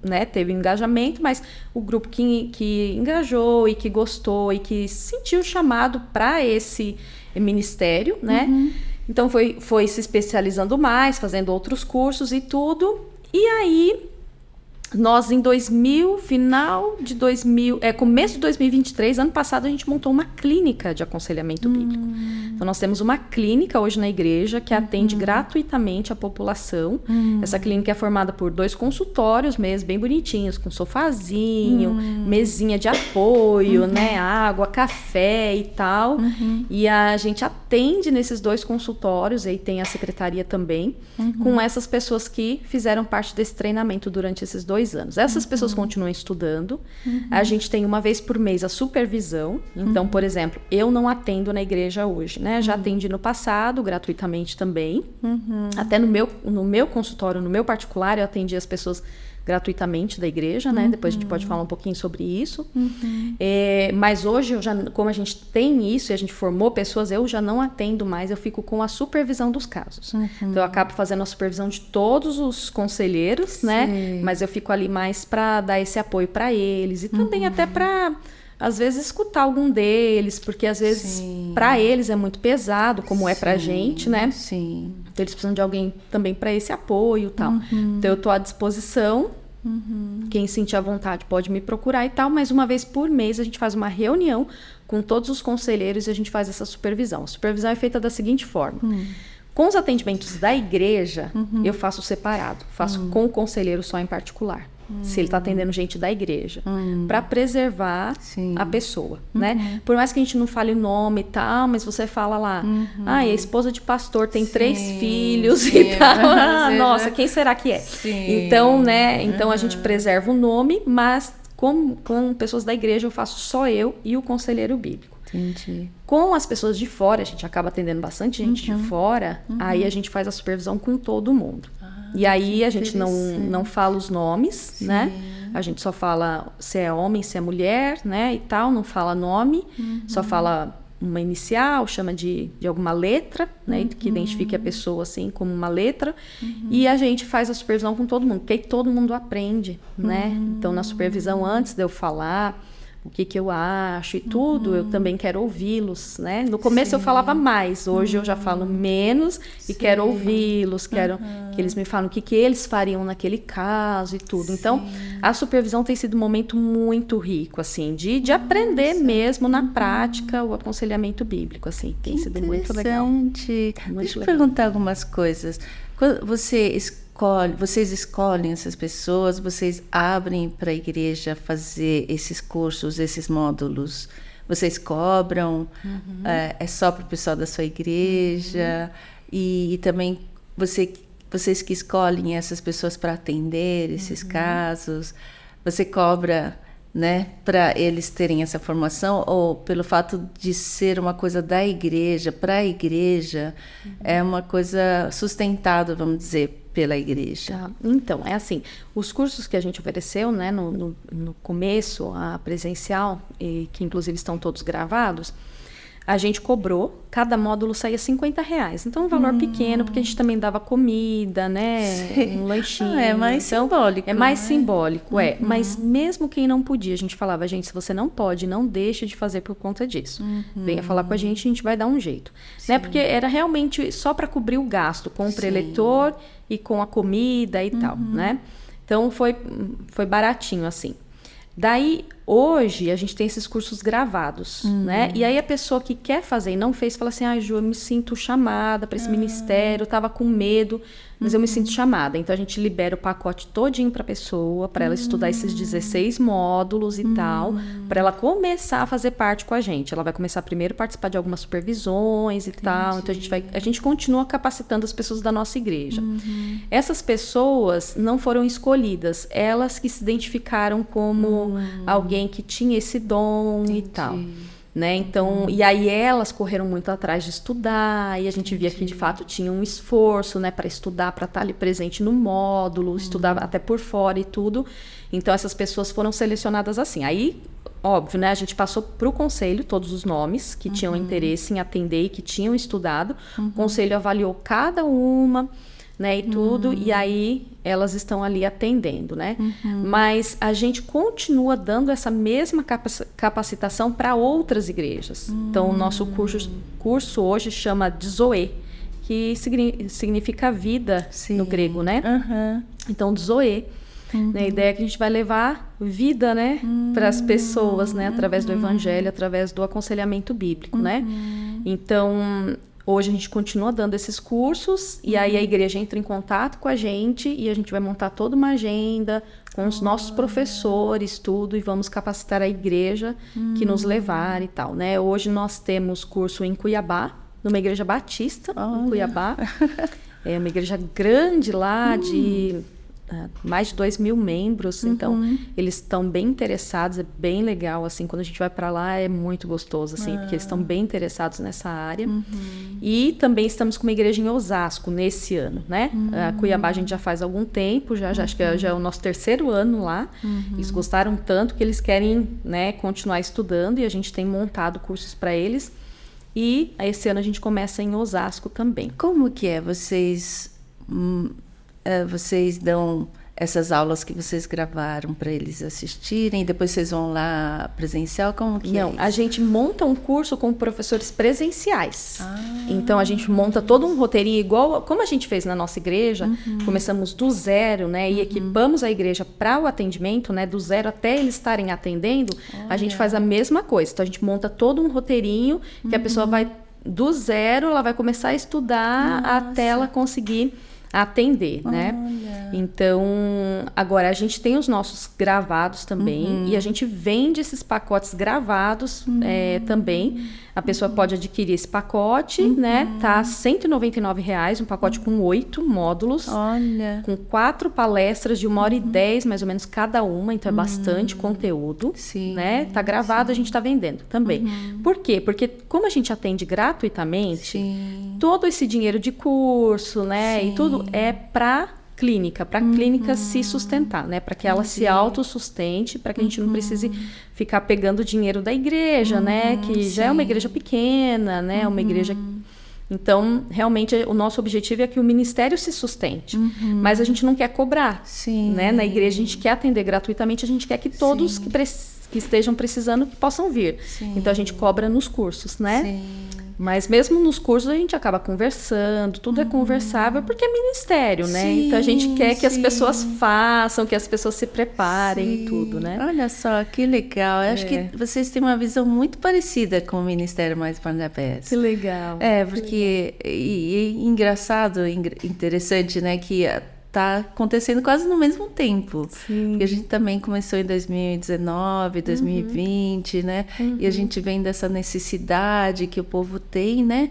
[SPEAKER 2] né, teve engajamento, mas o grupo que engajou e que gostou e que sentiu chamado para esse ministério, né? Então, foi se especializando mais, fazendo outros cursos e tudo, e aí nós começo de 2023, ano passado, a gente montou uma clínica de aconselhamento bíblico. Então, nós temos uma clínica hoje na igreja que atende gratuitamente a população. Essa clínica é formada por 2 consultórios mesmo, bem bonitinhos, com sofazinho, mesinha de apoio, né, água, café e tal. E a gente atende nesses 2 consultórios, aí tem a secretaria também, com essas pessoas que fizeram parte desse treinamento durante esses 2 anos. Essas pessoas continuam estudando. A gente tem uma vez por mês a supervisão. Então, por exemplo, eu não atendo na igreja hoje, né? Já atendi no passado, gratuitamente também. Até no meu consultório, no meu particular, eu atendi as pessoas gratuitamente da igreja, né? Depois a gente pode falar um pouquinho sobre isso. Mas hoje, como a gente tem isso e a gente formou pessoas, eu já não atendo mais, eu fico com a supervisão dos casos. Então, eu acabo fazendo a supervisão de todos os conselheiros, né? Mas eu fico ali mais para dar esse apoio para eles e também até para, às vezes, escutar algum deles, porque às vezes para eles é muito pesado, como é pra gente, né?
[SPEAKER 1] Sim.
[SPEAKER 2] Então, eles precisam de alguém também para esse apoio e tal. Então, eu estou à disposição. Quem sentir à vontade pode me procurar e tal, mas uma vez por mês a gente faz uma reunião com todos os conselheiros e a gente faz essa supervisão. A supervisão é feita da seguinte forma. Com os atendimentos da igreja, eu faço separado. Faço com o conselheiro só em particular. Se ele está atendendo gente da igreja, para preservar a pessoa, né? Por mais que a gente não fale o nome e tal, mas você fala lá, a esposa de pastor tem 3 filhos e tal, nossa, quem será que é? Então, né? Então a gente preserva o nome, mas com pessoas da igreja eu faço só eu e o conselheiro bíblico.
[SPEAKER 1] Entendi.
[SPEAKER 2] Com as pessoas de fora, a gente acaba atendendo bastante gente de fora, aí a gente faz a supervisão com todo mundo. E aí a gente não fala os nomes, né? A gente só fala se é homem, se é mulher, né? E tal, não fala nome, só fala uma inicial, chama de alguma letra, né? Que identifique a pessoa assim como uma letra. E a gente faz a supervisão com todo mundo, porque aí todo mundo aprende, né? Então, na supervisão, antes de eu falar o que eu acho e tudo, eu também quero ouvi-los, né? No começo eu falava mais, hoje eu já falo menos e quero ouvi-los, quero que eles me falem o que eles fariam naquele caso e tudo. Então, a supervisão tem sido um momento muito rico, assim, de aprender mesmo na prática o aconselhamento bíblico, assim, tem sido muito legal.
[SPEAKER 1] Deixa eu perguntar algumas coisas. Quando vocês escolhem essas pessoas, vocês abrem para a igreja fazer esses cursos, esses módulos, vocês cobram, é só para o pessoal da sua igreja, e também vocês que escolhem essas pessoas para atender esses casos, você cobra né, para eles terem essa formação, ou pelo fato de ser uma coisa da igreja, para a igreja, é uma coisa sustentada, vamos dizer, pela igreja?
[SPEAKER 2] Tá. Então, é assim, os cursos que a gente ofereceu, né, no começo, a presencial, e que inclusive estão todos gravados, a gente cobrou, cada módulo saía R$50. Então, um valor pequeno, porque a gente também dava comida, né?
[SPEAKER 1] Sim.
[SPEAKER 2] Um lanchinho.
[SPEAKER 1] É mais simbólico.
[SPEAKER 2] É mais
[SPEAKER 1] né?
[SPEAKER 2] simbólico, Mas mesmo quem não podia, a gente falava, gente, se você não pode, não deixe de fazer por conta disso. Venha falar com a gente vai dar um jeito. Né? Porque era realmente só para cobrir o gasto com o preletor e com a comida e tal, né? Então, foi baratinho, assim. Daí, hoje, a gente tem esses cursos gravados, né? E aí, a pessoa que quer fazer e não fez, fala assim, Ju, eu me sinto chamada para esse ministério, eu tava com medo, mas eu me sinto chamada. Então, a gente libera o pacote todinho para a pessoa, para ela estudar esses 16 módulos e tal, para ela começar a fazer parte com a gente. Ela vai começar primeiro a participar de algumas supervisões e tal. Então, a gente continua capacitando as pessoas da nossa igreja. Essas pessoas não foram escolhidas, elas que se identificaram como alguém que tinha esse dom e tal. Né? Então, e aí elas correram muito atrás de estudar, e a gente via que de fato tinha um esforço, né, para estudar, para estar ali presente no módulo, estudar até por fora e tudo. Então, essas pessoas foram selecionadas assim. Aí, óbvio, né, a gente passou para o conselho todos os nomes que tinham interesse em atender e que tinham estudado. O conselho avaliou cada uma, né, e tudo, e aí elas estão ali atendendo, né? Mas a gente continua dando essa mesma capacitação para outras igrejas. Então, o nosso curso hoje chama de Zoe, que significa vida no grego, né? Então, Zoe, né, a ideia é que a gente vai levar vida, né, para as pessoas, né, através do evangelho, através do aconselhamento bíblico, né? Então, hoje a gente continua dando esses cursos e aí a igreja entra em contato com a gente e a gente vai montar toda uma agenda com os nossos professores, tudo, e vamos capacitar a igreja que nos levar e tal, né? Hoje nós temos curso em Cuiabá, numa igreja batista, em Cuiabá. É uma igreja grande lá, de mais de 2.000 membros, então eles estão bem interessados, é bem legal, assim, quando a gente vai para lá é muito gostoso, assim, porque eles estão bem interessados nessa área. E também estamos com uma igreja em Osasco nesse ano, né? A Cuiabá a gente já faz algum tempo, já acho que já é o nosso 3º ano lá. Eles gostaram tanto que eles querem, né, continuar estudando, e a gente tem montado cursos para eles. E esse ano a gente começa em Osasco também.
[SPEAKER 1] Como que é? Vocês dão essas aulas que vocês gravaram para eles assistirem, e depois vocês vão lá presencial? Como que
[SPEAKER 2] Não,
[SPEAKER 1] é isso?
[SPEAKER 2] a gente monta um curso com professores presenciais. Então, a gente monta todo um roteirinho igual como a gente fez na nossa igreja. Começamos do zero, né? E equipamos a igreja para o atendimento, né? Do zero até eles estarem atendendo. A gente faz a mesma coisa. Então, a gente monta todo um roteirinho que a pessoa vai do zero, ela vai começar a estudar até ela conseguir atender, né? Então, agora a gente tem os nossos gravados também, e a gente vende esses pacotes gravados também. A pessoa pode adquirir esse pacote, né? Tá R$199, um pacote com 8 módulos, com 4 palestras de 1h10, mais ou menos, cada uma, então é bastante conteúdo, né? Tá gravado, a gente tá vendendo também. Por quê? Porque como a gente atende gratuitamente, todo esse dinheiro de curso, né? E tudo é para clínica se sustentar, né? Para que ela se autossustente, para que a gente não precise ficar pegando dinheiro da igreja, né? Que já é uma igreja pequena, né? Uma igreja... Então, realmente, o nosso objetivo é que o ministério se sustente. Mas a gente não quer cobrar, né? Na igreja, a gente quer atender gratuitamente, a gente quer que todos que estejam precisando possam vir. Então, a gente cobra nos cursos, né? Mas mesmo nos cursos a gente acaba conversando, tudo é conversável, porque é ministério, né? Então a gente quer que as pessoas façam, que as pessoas se preparem e tudo, né?
[SPEAKER 1] Olha só, que legal. Eu acho que vocês têm uma visão muito parecida com o Ministério Mais Barnabés.
[SPEAKER 2] Que legal.
[SPEAKER 1] Porque e engraçado, interessante, né? Que está acontecendo quase no mesmo tempo. E a gente também começou em 2019, 2020, né? E a gente vem dessa necessidade que o povo tem, né?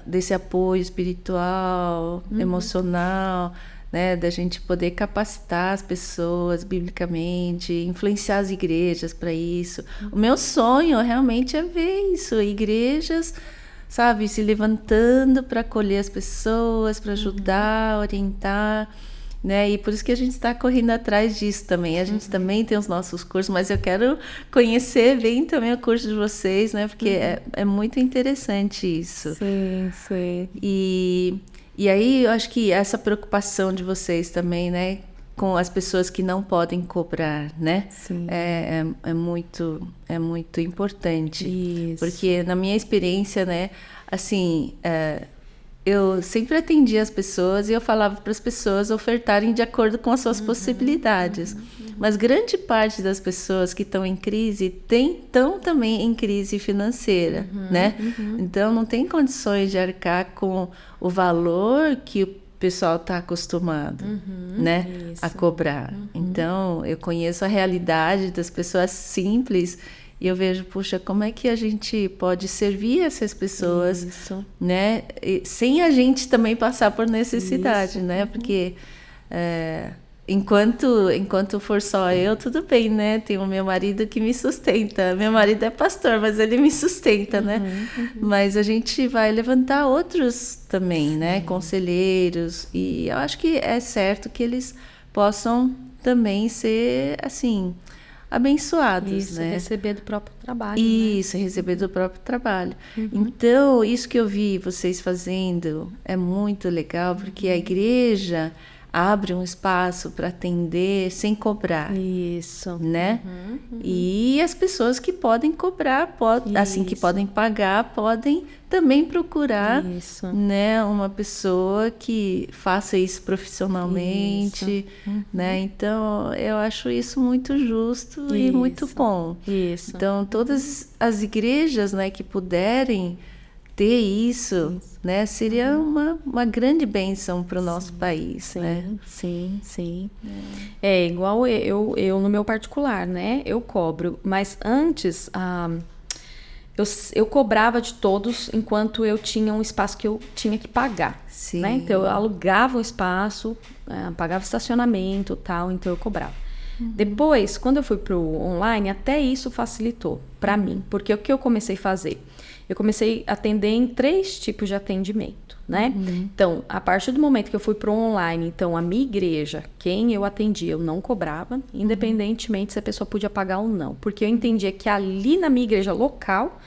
[SPEAKER 1] Desse apoio espiritual, emocional, né, da gente poder capacitar as pessoas biblicamente, influenciar as igrejas para isso. O meu sonho realmente é ver isso, igrejas, sabe, se levantando para acolher as pessoas, para ajudar, orientar, né? E por isso que a gente está correndo atrás disso também. A gente também tem os nossos cursos, mas eu quero conhecer bem também o curso de vocês, né? Porque é muito interessante isso.
[SPEAKER 2] Sim, sim.
[SPEAKER 1] E aí eu acho que essa preocupação de vocês também, né? Com as pessoas que não podem cobrar, né?
[SPEAKER 2] Sim.
[SPEAKER 1] É muito importante.
[SPEAKER 2] Isso.
[SPEAKER 1] Porque na minha experiência, né? Assim, eu sempre atendia as pessoas e eu falava para as pessoas ofertarem de acordo com as suas possibilidades. Mas grande parte das pessoas que estão em crise estão também em crise financeira, né? Então não tem condições de arcar com o valor que o pessoal está acostumado, né, a cobrar. Então eu conheço a realidade das pessoas simples. E eu vejo, puxa, como é que a gente pode servir essas pessoas, né? Sem a gente também passar por necessidade, né? Porque enquanto for só eu, tudo bem, né? Tem o meu marido que me sustenta. Meu marido é pastor, mas ele me sustenta, né? Mas a gente vai levantar outros também, né? Conselheiros. E eu acho que é certo que eles possam também ser, assim, abençoados,
[SPEAKER 2] isso,
[SPEAKER 1] né?
[SPEAKER 2] Receber do próprio trabalho.
[SPEAKER 1] Isso, receber do próprio trabalho. Então, isso que eu vi vocês fazendo é muito legal, porque a igreja abre um espaço para atender sem cobrar.
[SPEAKER 2] Isso.
[SPEAKER 1] Né? E as pessoas que podem cobrar, assim que podem pagar, podem também procurar, né, uma pessoa que faça isso profissionalmente, né? Então, eu acho isso muito justo e muito bom. Então, todas as igrejas, né, que puderem ter isso, né, seria uma grande bênção para o nosso país, né?
[SPEAKER 2] Sim. É igual eu no meu particular, né? Eu cobro, mas antes eu cobrava de todos enquanto eu tinha um espaço que eu tinha que pagar, né? Então eu alugava o espaço, pagava estacionamento, tal, então eu cobrava. Depois, quando eu fui para o online, até isso facilitou para mim, porque o que eu comecei a fazer? Eu comecei a atender em 3 tipos de atendimento, né? Então, a partir do momento que eu fui para o online, então a minha igreja, quem eu atendia, eu não cobrava, independentemente se a pessoa podia pagar ou não. Porque eu entendia que ali na minha igreja local,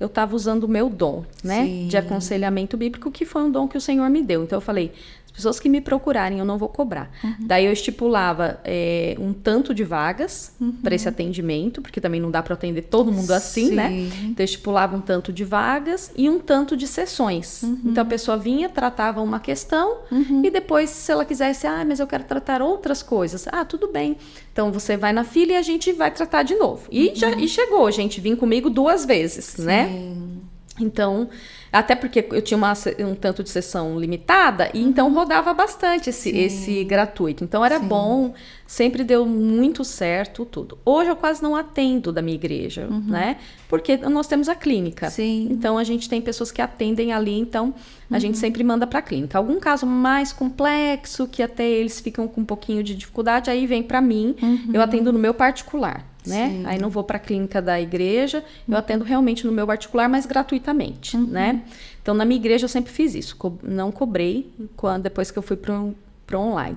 [SPEAKER 2] eu estava usando o meu dom, né? De aconselhamento bíblico, que foi um dom que o Senhor me deu. Então, eu falei, as pessoas que me procurarem, eu não vou cobrar. Daí eu estipulava um tanto de vagas para esse atendimento, porque também não dá para atender todo mundo assim, né? Então eu estipulava um tanto de vagas e um tanto de sessões. Então a pessoa vinha, tratava uma questão e depois, se ela quisesse, mas eu quero tratar outras coisas. Tudo bem. Então você vai na fila e a gente vai tratar de novo. E chegou, gente, vim comigo 2 vezes, né? Então, até porque eu tinha um tanto de sessão limitada, e então rodava bastante esse gratuito. Então era bom, sempre deu muito certo, tudo. Hoje eu quase não atendo da minha igreja, né? Porque nós temos a clínica. Então a gente tem pessoas que atendem ali, então a gente sempre manda para a clínica. Algum caso mais complexo, que até eles ficam com um pouquinho de dificuldade, aí vem para mim, eu atendo no meu particular. Né? Aí não vou para a clínica da igreja, eu atendo realmente no meu particular, mas gratuitamente, né? Então, na minha igreja eu sempre fiz isso, não cobrei depois que eu fui para online.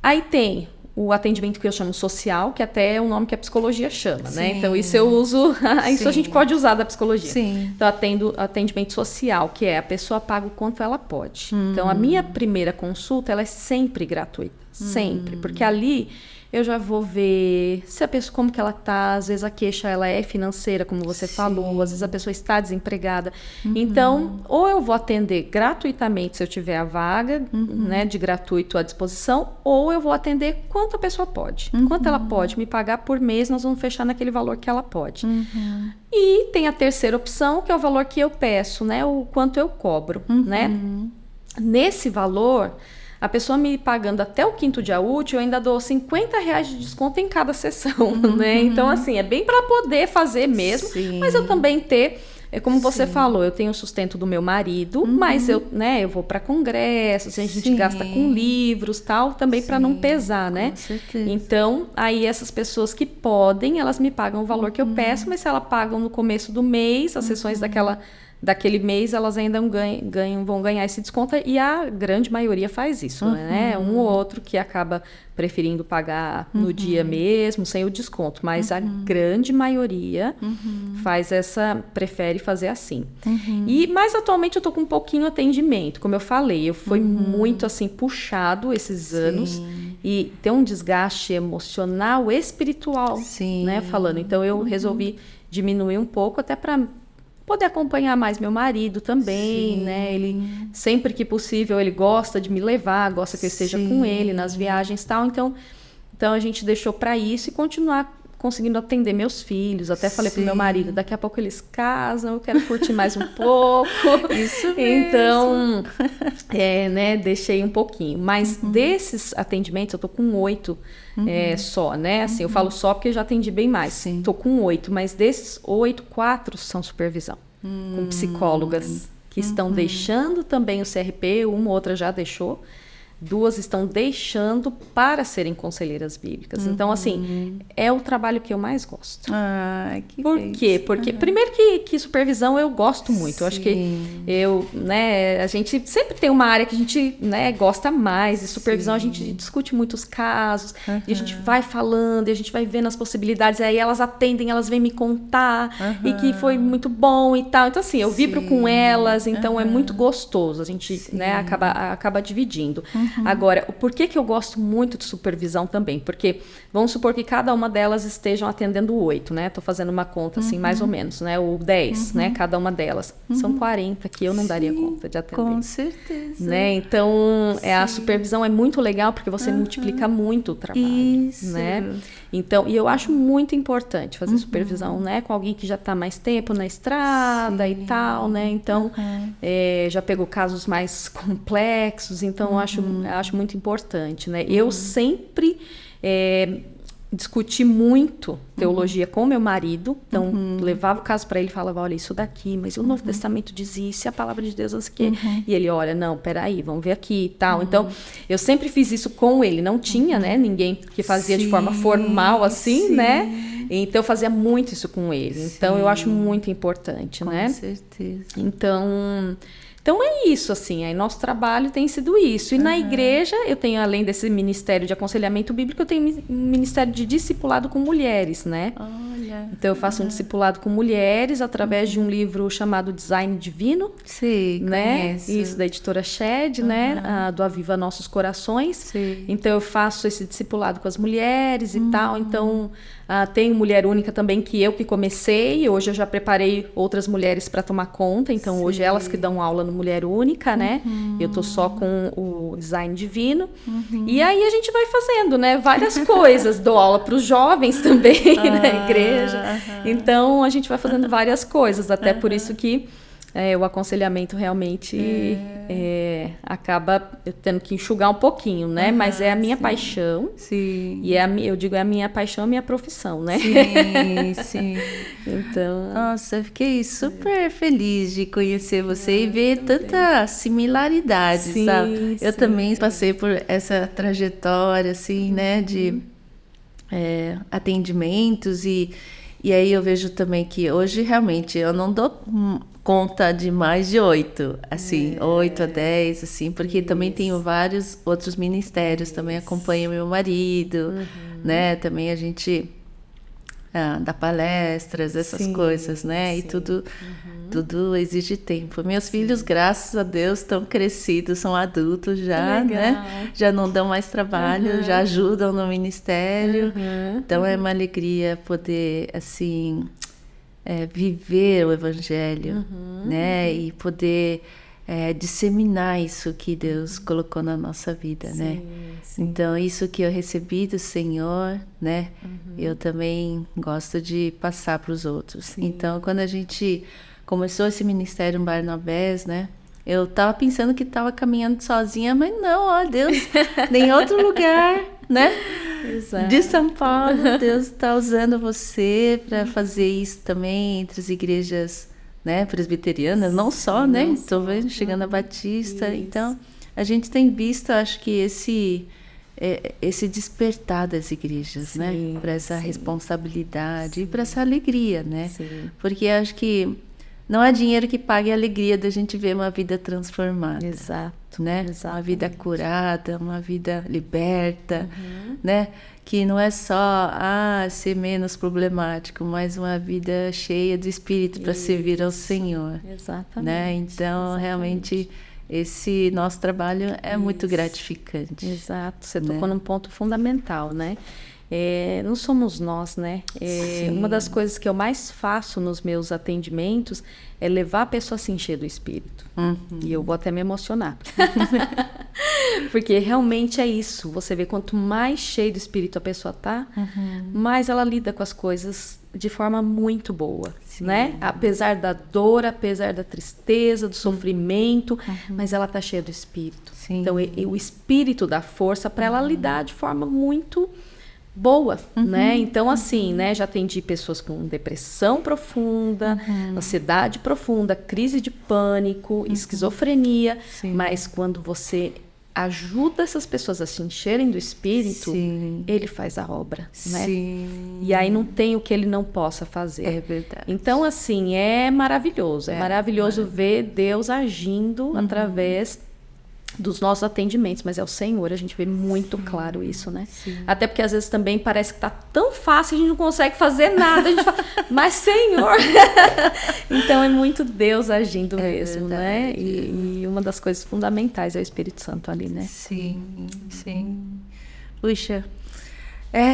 [SPEAKER 2] Aí tem o atendimento que eu chamo social, que até é um nome que a psicologia chama, né? Então, isso eu uso, isso a gente pode usar da psicologia. Então, atendo atendimento social, que é a pessoa paga o quanto ela pode. Então, a minha primeira consulta, ela é sempre gratuita, sempre, porque ali eu já vou ver se a pessoa, como que ela tá, às vezes a queixa ela é financeira, como você falou, às vezes a pessoa está desempregada. Então, ou eu vou atender gratuitamente se eu tiver a vaga, né, de gratuito à disposição, ou eu vou atender quanto a pessoa pode. Quanto ela pode me pagar por mês, nós vamos fechar naquele valor que ela pode. E tem a terceira opção, que é o valor que eu peço, né, o quanto eu cobro, né? Nesse valor, a pessoa me pagando até o 5º dia útil, eu ainda dou R$50 de desconto em cada sessão, né? Então, assim, é bem para poder fazer mesmo, mas eu também ter é como você falou, eu tenho o sustento do meu marido, mas eu vou para congressos, a gente gasta com livros, tal, também para não pesar, né?
[SPEAKER 1] Com certeza.
[SPEAKER 2] Então, aí essas pessoas que podem, elas me pagam o valor que eu peço, mas se elas pagam no começo do mês, as sessões daquele mês, elas ainda vão ganhar esse desconto, e a grande maioria faz isso, né? Um ou outro que acaba preferindo pagar no dia mesmo, sem o desconto, mas a grande maioria prefere fazer assim. Mas atualmente eu tô com um pouquinho atendimento, como eu falei, eu fui muito assim puxado esses anos, e tem um desgaste emocional, espiritual, né, falando. Então eu resolvi diminuir um pouco, até para poder acompanhar mais meu marido também, né? Ele, sempre que possível, ele gosta de me levar, gosta que eu esteja com ele nas viagens e tal. Então a gente deixou para isso e continuar conseguindo atender meus filhos. Até falei pro meu marido, daqui a pouco eles casam, eu quero curtir mais um pouco.
[SPEAKER 1] Isso mesmo.
[SPEAKER 2] Então, né, deixei um pouquinho. Mas desses atendimentos, eu tô com 8 só, né? Assim, eu falo só porque eu já atendi bem mais. Tô com 8, mas desses 8, 4 são supervisão. Com psicólogas que estão deixando também o CRP, uma ou outra já deixou. 2 estão deixando para serem conselheiras bíblicas. Então, assim, é o trabalho que eu mais gosto. Por quê? Porque, primeiro que supervisão eu gosto muito. Eu acho que a gente sempre tem uma área que a gente, né, gosta mais. E supervisão a gente discute muitos casos. E a gente vai falando, e a gente vai vendo as possibilidades. Aí elas atendem, elas vêm me contar. E que foi muito bom e tal. Então, assim, eu vibro com elas. Então, é muito gostoso. A gente, né, acaba dividindo. Agora, por que eu gosto muito de supervisão também? Porque vamos supor que cada uma delas estejam atendendo 8, né? Tô fazendo uma conta assim, mais ou menos, né? Ou 10, né? Cada uma delas. São 40 que eu não daria conta de atender.
[SPEAKER 1] Com certeza.
[SPEAKER 2] Né? Então, a supervisão é muito legal porque você multiplica muito o trabalho.
[SPEAKER 1] Isso.
[SPEAKER 2] Né? Então, e eu acho muito importante fazer supervisão, né? Com alguém que já está mais tempo na estrada e tal, né? Então, já pegou casos mais complexos, então eu acho muito importante, né? Eu sempre discuti muito teologia com meu marido, então levava o caso para ele e falava, olha, isso daqui, mas o Novo Testamento diz isso, e a palavra de Deus é isso aqui. E ele, olha, não, peraí, vamos ver aqui e tal. Então, eu sempre fiz isso com ele, não tinha, né, ninguém que fazia de forma formal assim, né? Então, eu fazia muito isso com ele. Então, eu acho muito importante, né?
[SPEAKER 1] Com certeza.
[SPEAKER 2] Então é isso, assim, aí nosso trabalho tem sido isso. E na igreja, eu tenho, além desse ministério de aconselhamento bíblico, eu tenho um ministério de discipulado com mulheres, né?
[SPEAKER 1] Olha.
[SPEAKER 2] Então eu faço um discipulado com mulheres através de um livro chamado Design Divino.
[SPEAKER 1] Sim,
[SPEAKER 2] né?
[SPEAKER 1] conheço.
[SPEAKER 2] Isso, da editora Shed, né? Do Aviva Nossos Corações.
[SPEAKER 1] Sim.
[SPEAKER 2] Então eu faço esse discipulado com as mulheres e tal. Então tenho Mulher Única também, que eu que comecei. Hoje eu já preparei outras mulheres para tomar conta. Então hoje elas que dão aula no Mulher Única, né? Eu tô só com o Design Divino. E aí a gente vai fazendo, né? Várias coisas. Dou aula para os jovens também na igreja. Então a gente vai fazendo várias coisas. Até por isso que o aconselhamento realmente acaba eu tendo que enxugar um pouquinho, né? Mas é a minha paixão.
[SPEAKER 1] Sim.
[SPEAKER 2] E eu digo, é a minha paixão, a minha profissão, né?
[SPEAKER 1] Sim, sim.
[SPEAKER 2] Então...
[SPEAKER 1] Nossa, eu fiquei super feliz de conhecer você e ver tanta similaridade, sabe? Eu também passei por essa trajetória, assim, né? De atendimentos e aí eu vejo também que hoje realmente eu não dou conta de mais de 8, assim, 8 a 10, assim, porque também tenho vários outros ministérios, também acompanho meu marido, né, também a gente dá palestras, essas coisas, né, e tudo exige tempo. Meus filhos, graças a Deus, estão crescidos, são adultos já, né, já não dão mais trabalho, já ajudam no ministério, então é uma alegria poder, assim... viver o Evangelho, né? E poder disseminar isso que Deus colocou na nossa vida, né? Sim. Então, isso que eu recebi do Senhor, né? Eu também gosto de passar para os outros. Sim. Então, quando a gente começou esse ministério Barnabés, né? Eu estava pensando que estava caminhando sozinha, mas não, ó, Deus, em outro lugar, né? Exato. De São Paulo, Deus está usando você para fazer isso também entre as igrejas né, presbiterianas, não só, né? Estou vendo, chegando a Batista.
[SPEAKER 2] Isso.
[SPEAKER 1] Então, a gente tem visto, acho que esse despertar das igrejas, né? Para essa responsabilidade e para essa alegria, né?
[SPEAKER 2] Sim.
[SPEAKER 1] Porque acho que não há dinheiro que pague a alegria da gente ver uma vida transformada.
[SPEAKER 2] Exato.
[SPEAKER 1] Né?
[SPEAKER 2] Exatamente.
[SPEAKER 1] Uma vida curada, uma vida liberta, né? Que não é só ser menos problemático, mas uma vida cheia de espírito para servir ao Senhor.
[SPEAKER 2] Exatamente.
[SPEAKER 1] Né? Então, realmente, esse nosso trabalho é muito gratificante.
[SPEAKER 2] Exato. Você tocou num ponto fundamental, né? Não somos nós, né? Uma das coisas que eu mais faço nos meus atendimentos é levar a pessoa a se encher do Espírito. E eu vou até me emocionar. Porque realmente é isso. Você vê, quanto mais cheio do Espírito a pessoa tá, mais ela lida com as coisas de forma muito boa, né? Apesar da dor, apesar da tristeza, do sofrimento, mas ela tá cheia do Espírito.
[SPEAKER 1] Sim.
[SPEAKER 2] Então, o Espírito dá força para ela lidar de forma muito boa, né? Então, assim, né? Já atendi pessoas com depressão profunda, ansiedade profunda, crise de pânico, esquizofrenia.
[SPEAKER 1] Sim.
[SPEAKER 2] Mas quando você ajuda essas pessoas a se encherem do Espírito, ele faz a obra, né?
[SPEAKER 1] Sim.
[SPEAKER 2] E aí não tem o que ele não possa fazer.
[SPEAKER 1] É verdade.
[SPEAKER 2] Então, assim, é maravilhoso. É maravilhoso ver Deus agindo através dos nossos atendimentos, mas é o Senhor, a gente vê muito claro isso, né? Até porque às vezes também parece que tá tão fácil, a gente não consegue fazer nada, a gente fala, mas Senhor! Então é muito Deus agindo mesmo, né? E uma das coisas fundamentais é o Espírito Santo ali, né?
[SPEAKER 1] Sim. Puxa,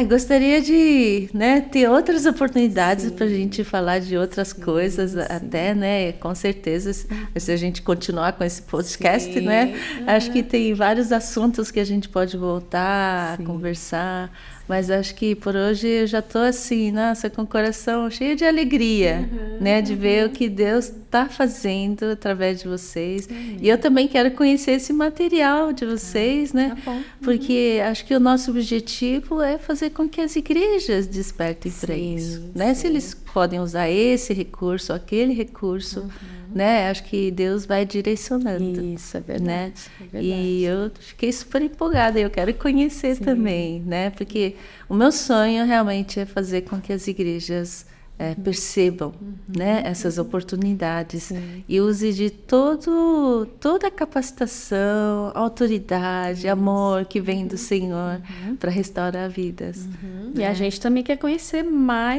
[SPEAKER 1] gostaria de, né, ter outras oportunidades para a gente falar de outras coisas, até, né, com certeza, se a gente continuar com esse podcast, né, acho que tem vários assuntos que a gente pode voltar a conversar, mas acho que por hoje eu já estou assim, nossa, com o coração cheio de alegria, né, de ver o que Deus está fazendo através de vocês. E eu também quero conhecer esse material de vocês, né, porque acho que o nosso objetivo é fazer com que as igrejas despertem para isso, né? Se eles podem usar esse recurso, aquele recurso, né? Acho que Deus vai direcionando.
[SPEAKER 2] Isso, é verdade.
[SPEAKER 1] Né?
[SPEAKER 2] É verdade.
[SPEAKER 1] E eu fiquei super empolgada, eu quero conhecer também, né? Porque o meu sonho realmente é fazer com que as igrejas percebam, né, essas oportunidades e use de toda a capacitação, autoridade, amor que vem do Senhor para restaurar vidas.
[SPEAKER 2] E a gente também quer conhecer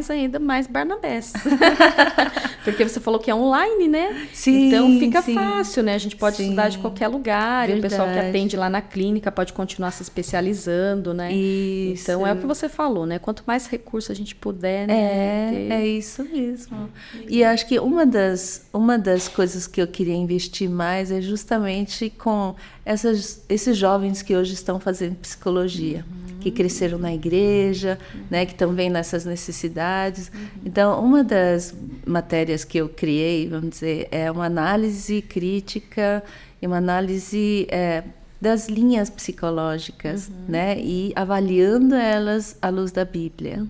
[SPEAKER 2] ainda mais Barnabés. Porque você falou que é online, né?
[SPEAKER 1] Sim,
[SPEAKER 2] então fica fácil, né? A gente pode estudar de qualquer lugar.
[SPEAKER 1] Verdade.
[SPEAKER 2] E o pessoal que atende lá na clínica pode continuar se especializando, né?
[SPEAKER 1] Isso.
[SPEAKER 2] Então é o que você falou, né? Quanto mais recursos a gente puder, né?
[SPEAKER 1] É isso mesmo. E acho que uma das coisas que eu queria investir mais é justamente com esses jovens que hoje estão fazendo psicologia, que cresceram na igreja, né, que estão vendo essas necessidades. Então, uma das matérias que eu criei, vamos dizer, é uma análise crítica e uma análise das linhas psicológicas, né, e avaliando elas à luz da Bíblia.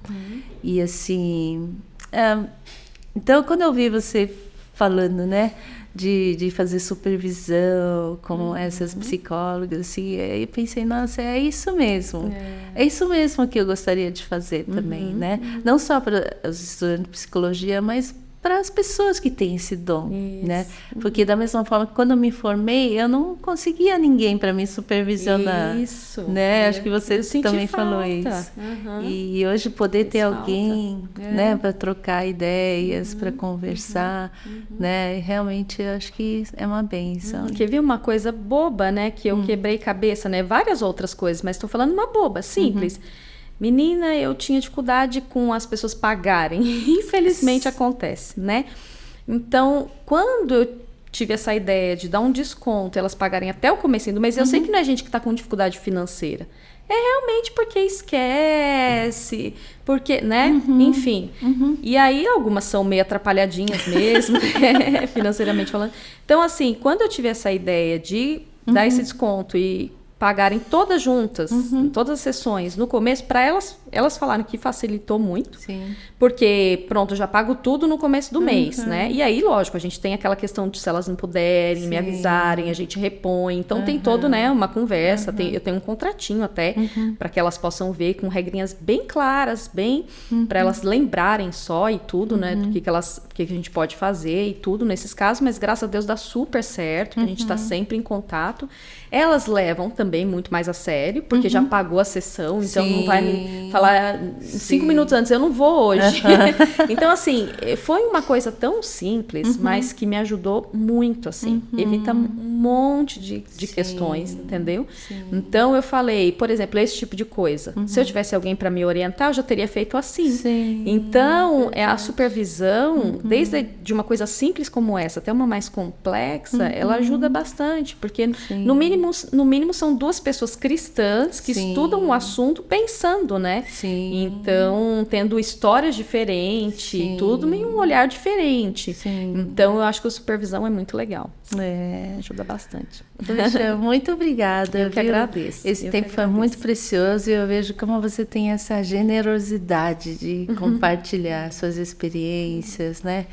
[SPEAKER 1] E assim, então quando eu vi você falando, né, de fazer supervisão com essas psicólogas, assim, eu pensei, nossa, é isso mesmo. É isso mesmo que eu gostaria de fazer também, né? Não só para os estudantes de psicologia, mas para as pessoas que têm esse dom, né? Porque da mesma forma que quando eu me formei, eu não conseguia ninguém para me supervisionar.
[SPEAKER 2] Isso.
[SPEAKER 1] Né? Acho que você também falou
[SPEAKER 2] falta.
[SPEAKER 1] isso. E hoje poder ter alguém, né, para trocar ideias, para conversar, né? Realmente eu acho que é uma bênção.
[SPEAKER 2] Porque viu uma coisa boba, né? Que eu quebrei cabeça, né? Várias outras coisas, mas estou falando uma boba, simples. Menina, eu tinha dificuldade com as pessoas pagarem. Infelizmente acontece, né? Então, quando eu tive essa ideia de dar um desconto, elas pagarem até o comecinho do mês, eu sei que não é gente que está com dificuldade financeira. É realmente porque esquece, porque, né? Enfim. E aí, algumas são meio atrapalhadinhas mesmo, financeiramente falando. Então, assim, quando eu tive essa ideia de dar esse desconto e pagarem todas juntas, todas as sessões, no começo, para elas falaram que facilitou muito.
[SPEAKER 1] Sim.
[SPEAKER 2] Porque, pronto, eu já pago tudo no começo do mês, né? E aí, lógico, a gente tem aquela questão de se elas não puderem me avisarem, a gente repõe. Então, tem todo, né, uma conversa. Eu tenho um contratinho até, para que elas possam ver com regrinhas bem claras, bem para elas lembrarem só e tudo, né? Do que a gente pode fazer e tudo nesses casos. Mas, graças a Deus, dá super certo, que a gente está sempre em contato. Elas levam também muito mais a sério, porque já pagou a sessão, então não vai me falar 5 minutos antes, eu não vou hoje. Então, assim, foi uma coisa tão simples, mas que me ajudou muito, assim. Evita um monte de questões, entendeu? Sim. Então, eu falei, por exemplo, esse tipo de coisa. Se eu tivesse alguém para me orientar, eu já teria feito assim. Sim. Então, a supervisão, desde de uma coisa simples como essa até uma mais complexa, ela ajuda bastante, porque no mínimo são duas pessoas cristãs que estudam o assunto pensando, né? Sim. Então, tendo histórias diferentes, tudo em um olhar diferente. Sim. Então, eu acho que a supervisão é muito legal. Ajuda bastante.
[SPEAKER 1] Puxa, muito obrigada.
[SPEAKER 2] Eu que agradeço.
[SPEAKER 1] Esse tempo foi muito precioso e eu vejo como você tem essa generosidade de compartilhar suas experiências, né?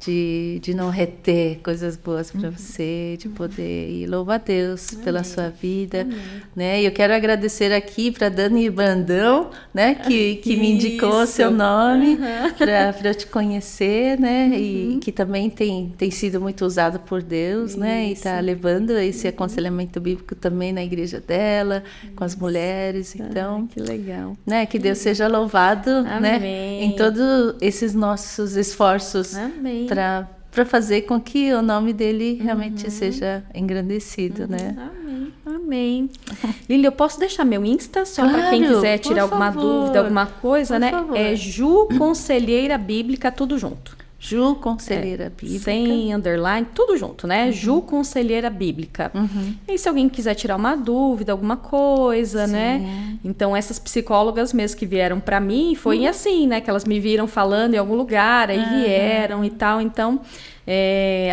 [SPEAKER 1] De não reter coisas boas para você, de poder ir. Louva a Deus pela sua vida, né? E eu quero agradecer aqui para Dani Brandão, né? Que me indicou o seu nome para eu te conhecer, né? E que também tem sido muito usado por Deus, né? E está levando esse aconselhamento bíblico também na igreja dela, com as mulheres. Então,
[SPEAKER 2] que legal,
[SPEAKER 1] né? Que Deus seja louvado, né? Em todos esses nossos esforços.
[SPEAKER 2] Amém.
[SPEAKER 1] Para fazer com que o nome dele realmente seja engrandecido, né?
[SPEAKER 2] Amém. Lili, eu posso deixar meu Insta só para quem quiser tirar alguma dúvida, alguma coisa, né? Favor. É Ju Conselheira Bíblica, tudo junto.
[SPEAKER 1] Ju Conselheira Bíblica.
[SPEAKER 2] Sem underline, tudo junto, né? Ju Conselheira Bíblica. E se alguém quiser tirar uma dúvida, alguma coisa, né? Então, essas psicólogas mesmo que vieram para mim, foi assim, né? Que elas me viram falando em algum lugar, aí vieram e tal. Então,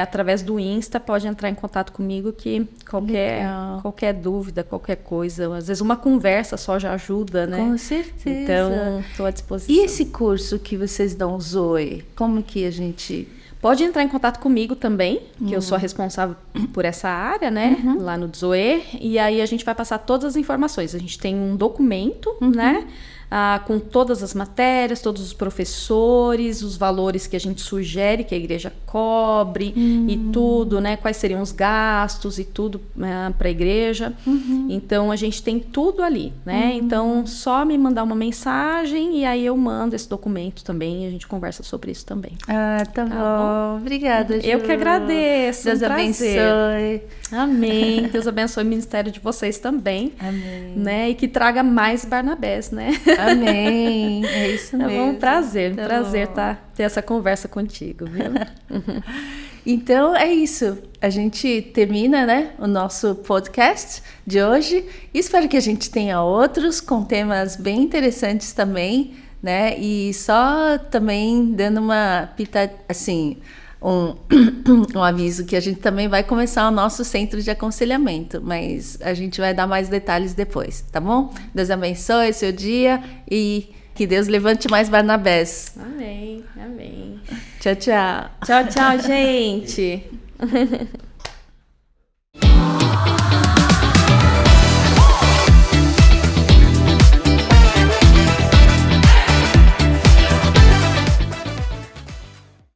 [SPEAKER 2] através do Insta, pode entrar em contato comigo que qualquer dúvida, qualquer coisa. Às vezes uma conversa só já ajuda, né?
[SPEAKER 1] Com certeza.
[SPEAKER 2] Então, estou à disposição.
[SPEAKER 1] E esse curso que vocês dão, Zoe? Como que a gente...
[SPEAKER 2] Pode entrar em contato comigo também, que eu sou responsável por essa área, né? Lá no Zoe. E aí a gente vai passar todas as informações. A gente tem um documento, né? Com todas as matérias, todos os professores, os valores que a gente sugere que a igreja cobre e tudo, né? Quais seriam os gastos e tudo para a igreja. Então, a gente tem tudo ali, né? Então, só me mandar uma mensagem e aí eu mando esse documento também e a gente conversa sobre isso também.
[SPEAKER 1] Tá bom. Obrigada, Ju.
[SPEAKER 2] Eu que agradeço.
[SPEAKER 1] Deus abençoe.
[SPEAKER 2] Amém. Deus abençoe o ministério de vocês também.
[SPEAKER 1] Amém.
[SPEAKER 2] Né? E que traga mais Barnabés, né?
[SPEAKER 1] Amém. É isso mesmo.
[SPEAKER 2] É um prazer ter essa conversa contigo, viu?
[SPEAKER 1] Então, é isso. A gente termina, né, o nosso podcast de hoje. Espero que a gente tenha outros com temas bem interessantes também, né? E só também dando uma pitada, assim... Um aviso que a gente também vai começar o nosso centro de aconselhamento, mas a gente vai dar mais detalhes depois, tá bom? Deus abençoe seu dia e que Deus levante mais Barnabés.
[SPEAKER 2] Amém, amém.
[SPEAKER 1] Tchau, tchau.
[SPEAKER 2] Tchau, tchau, gente.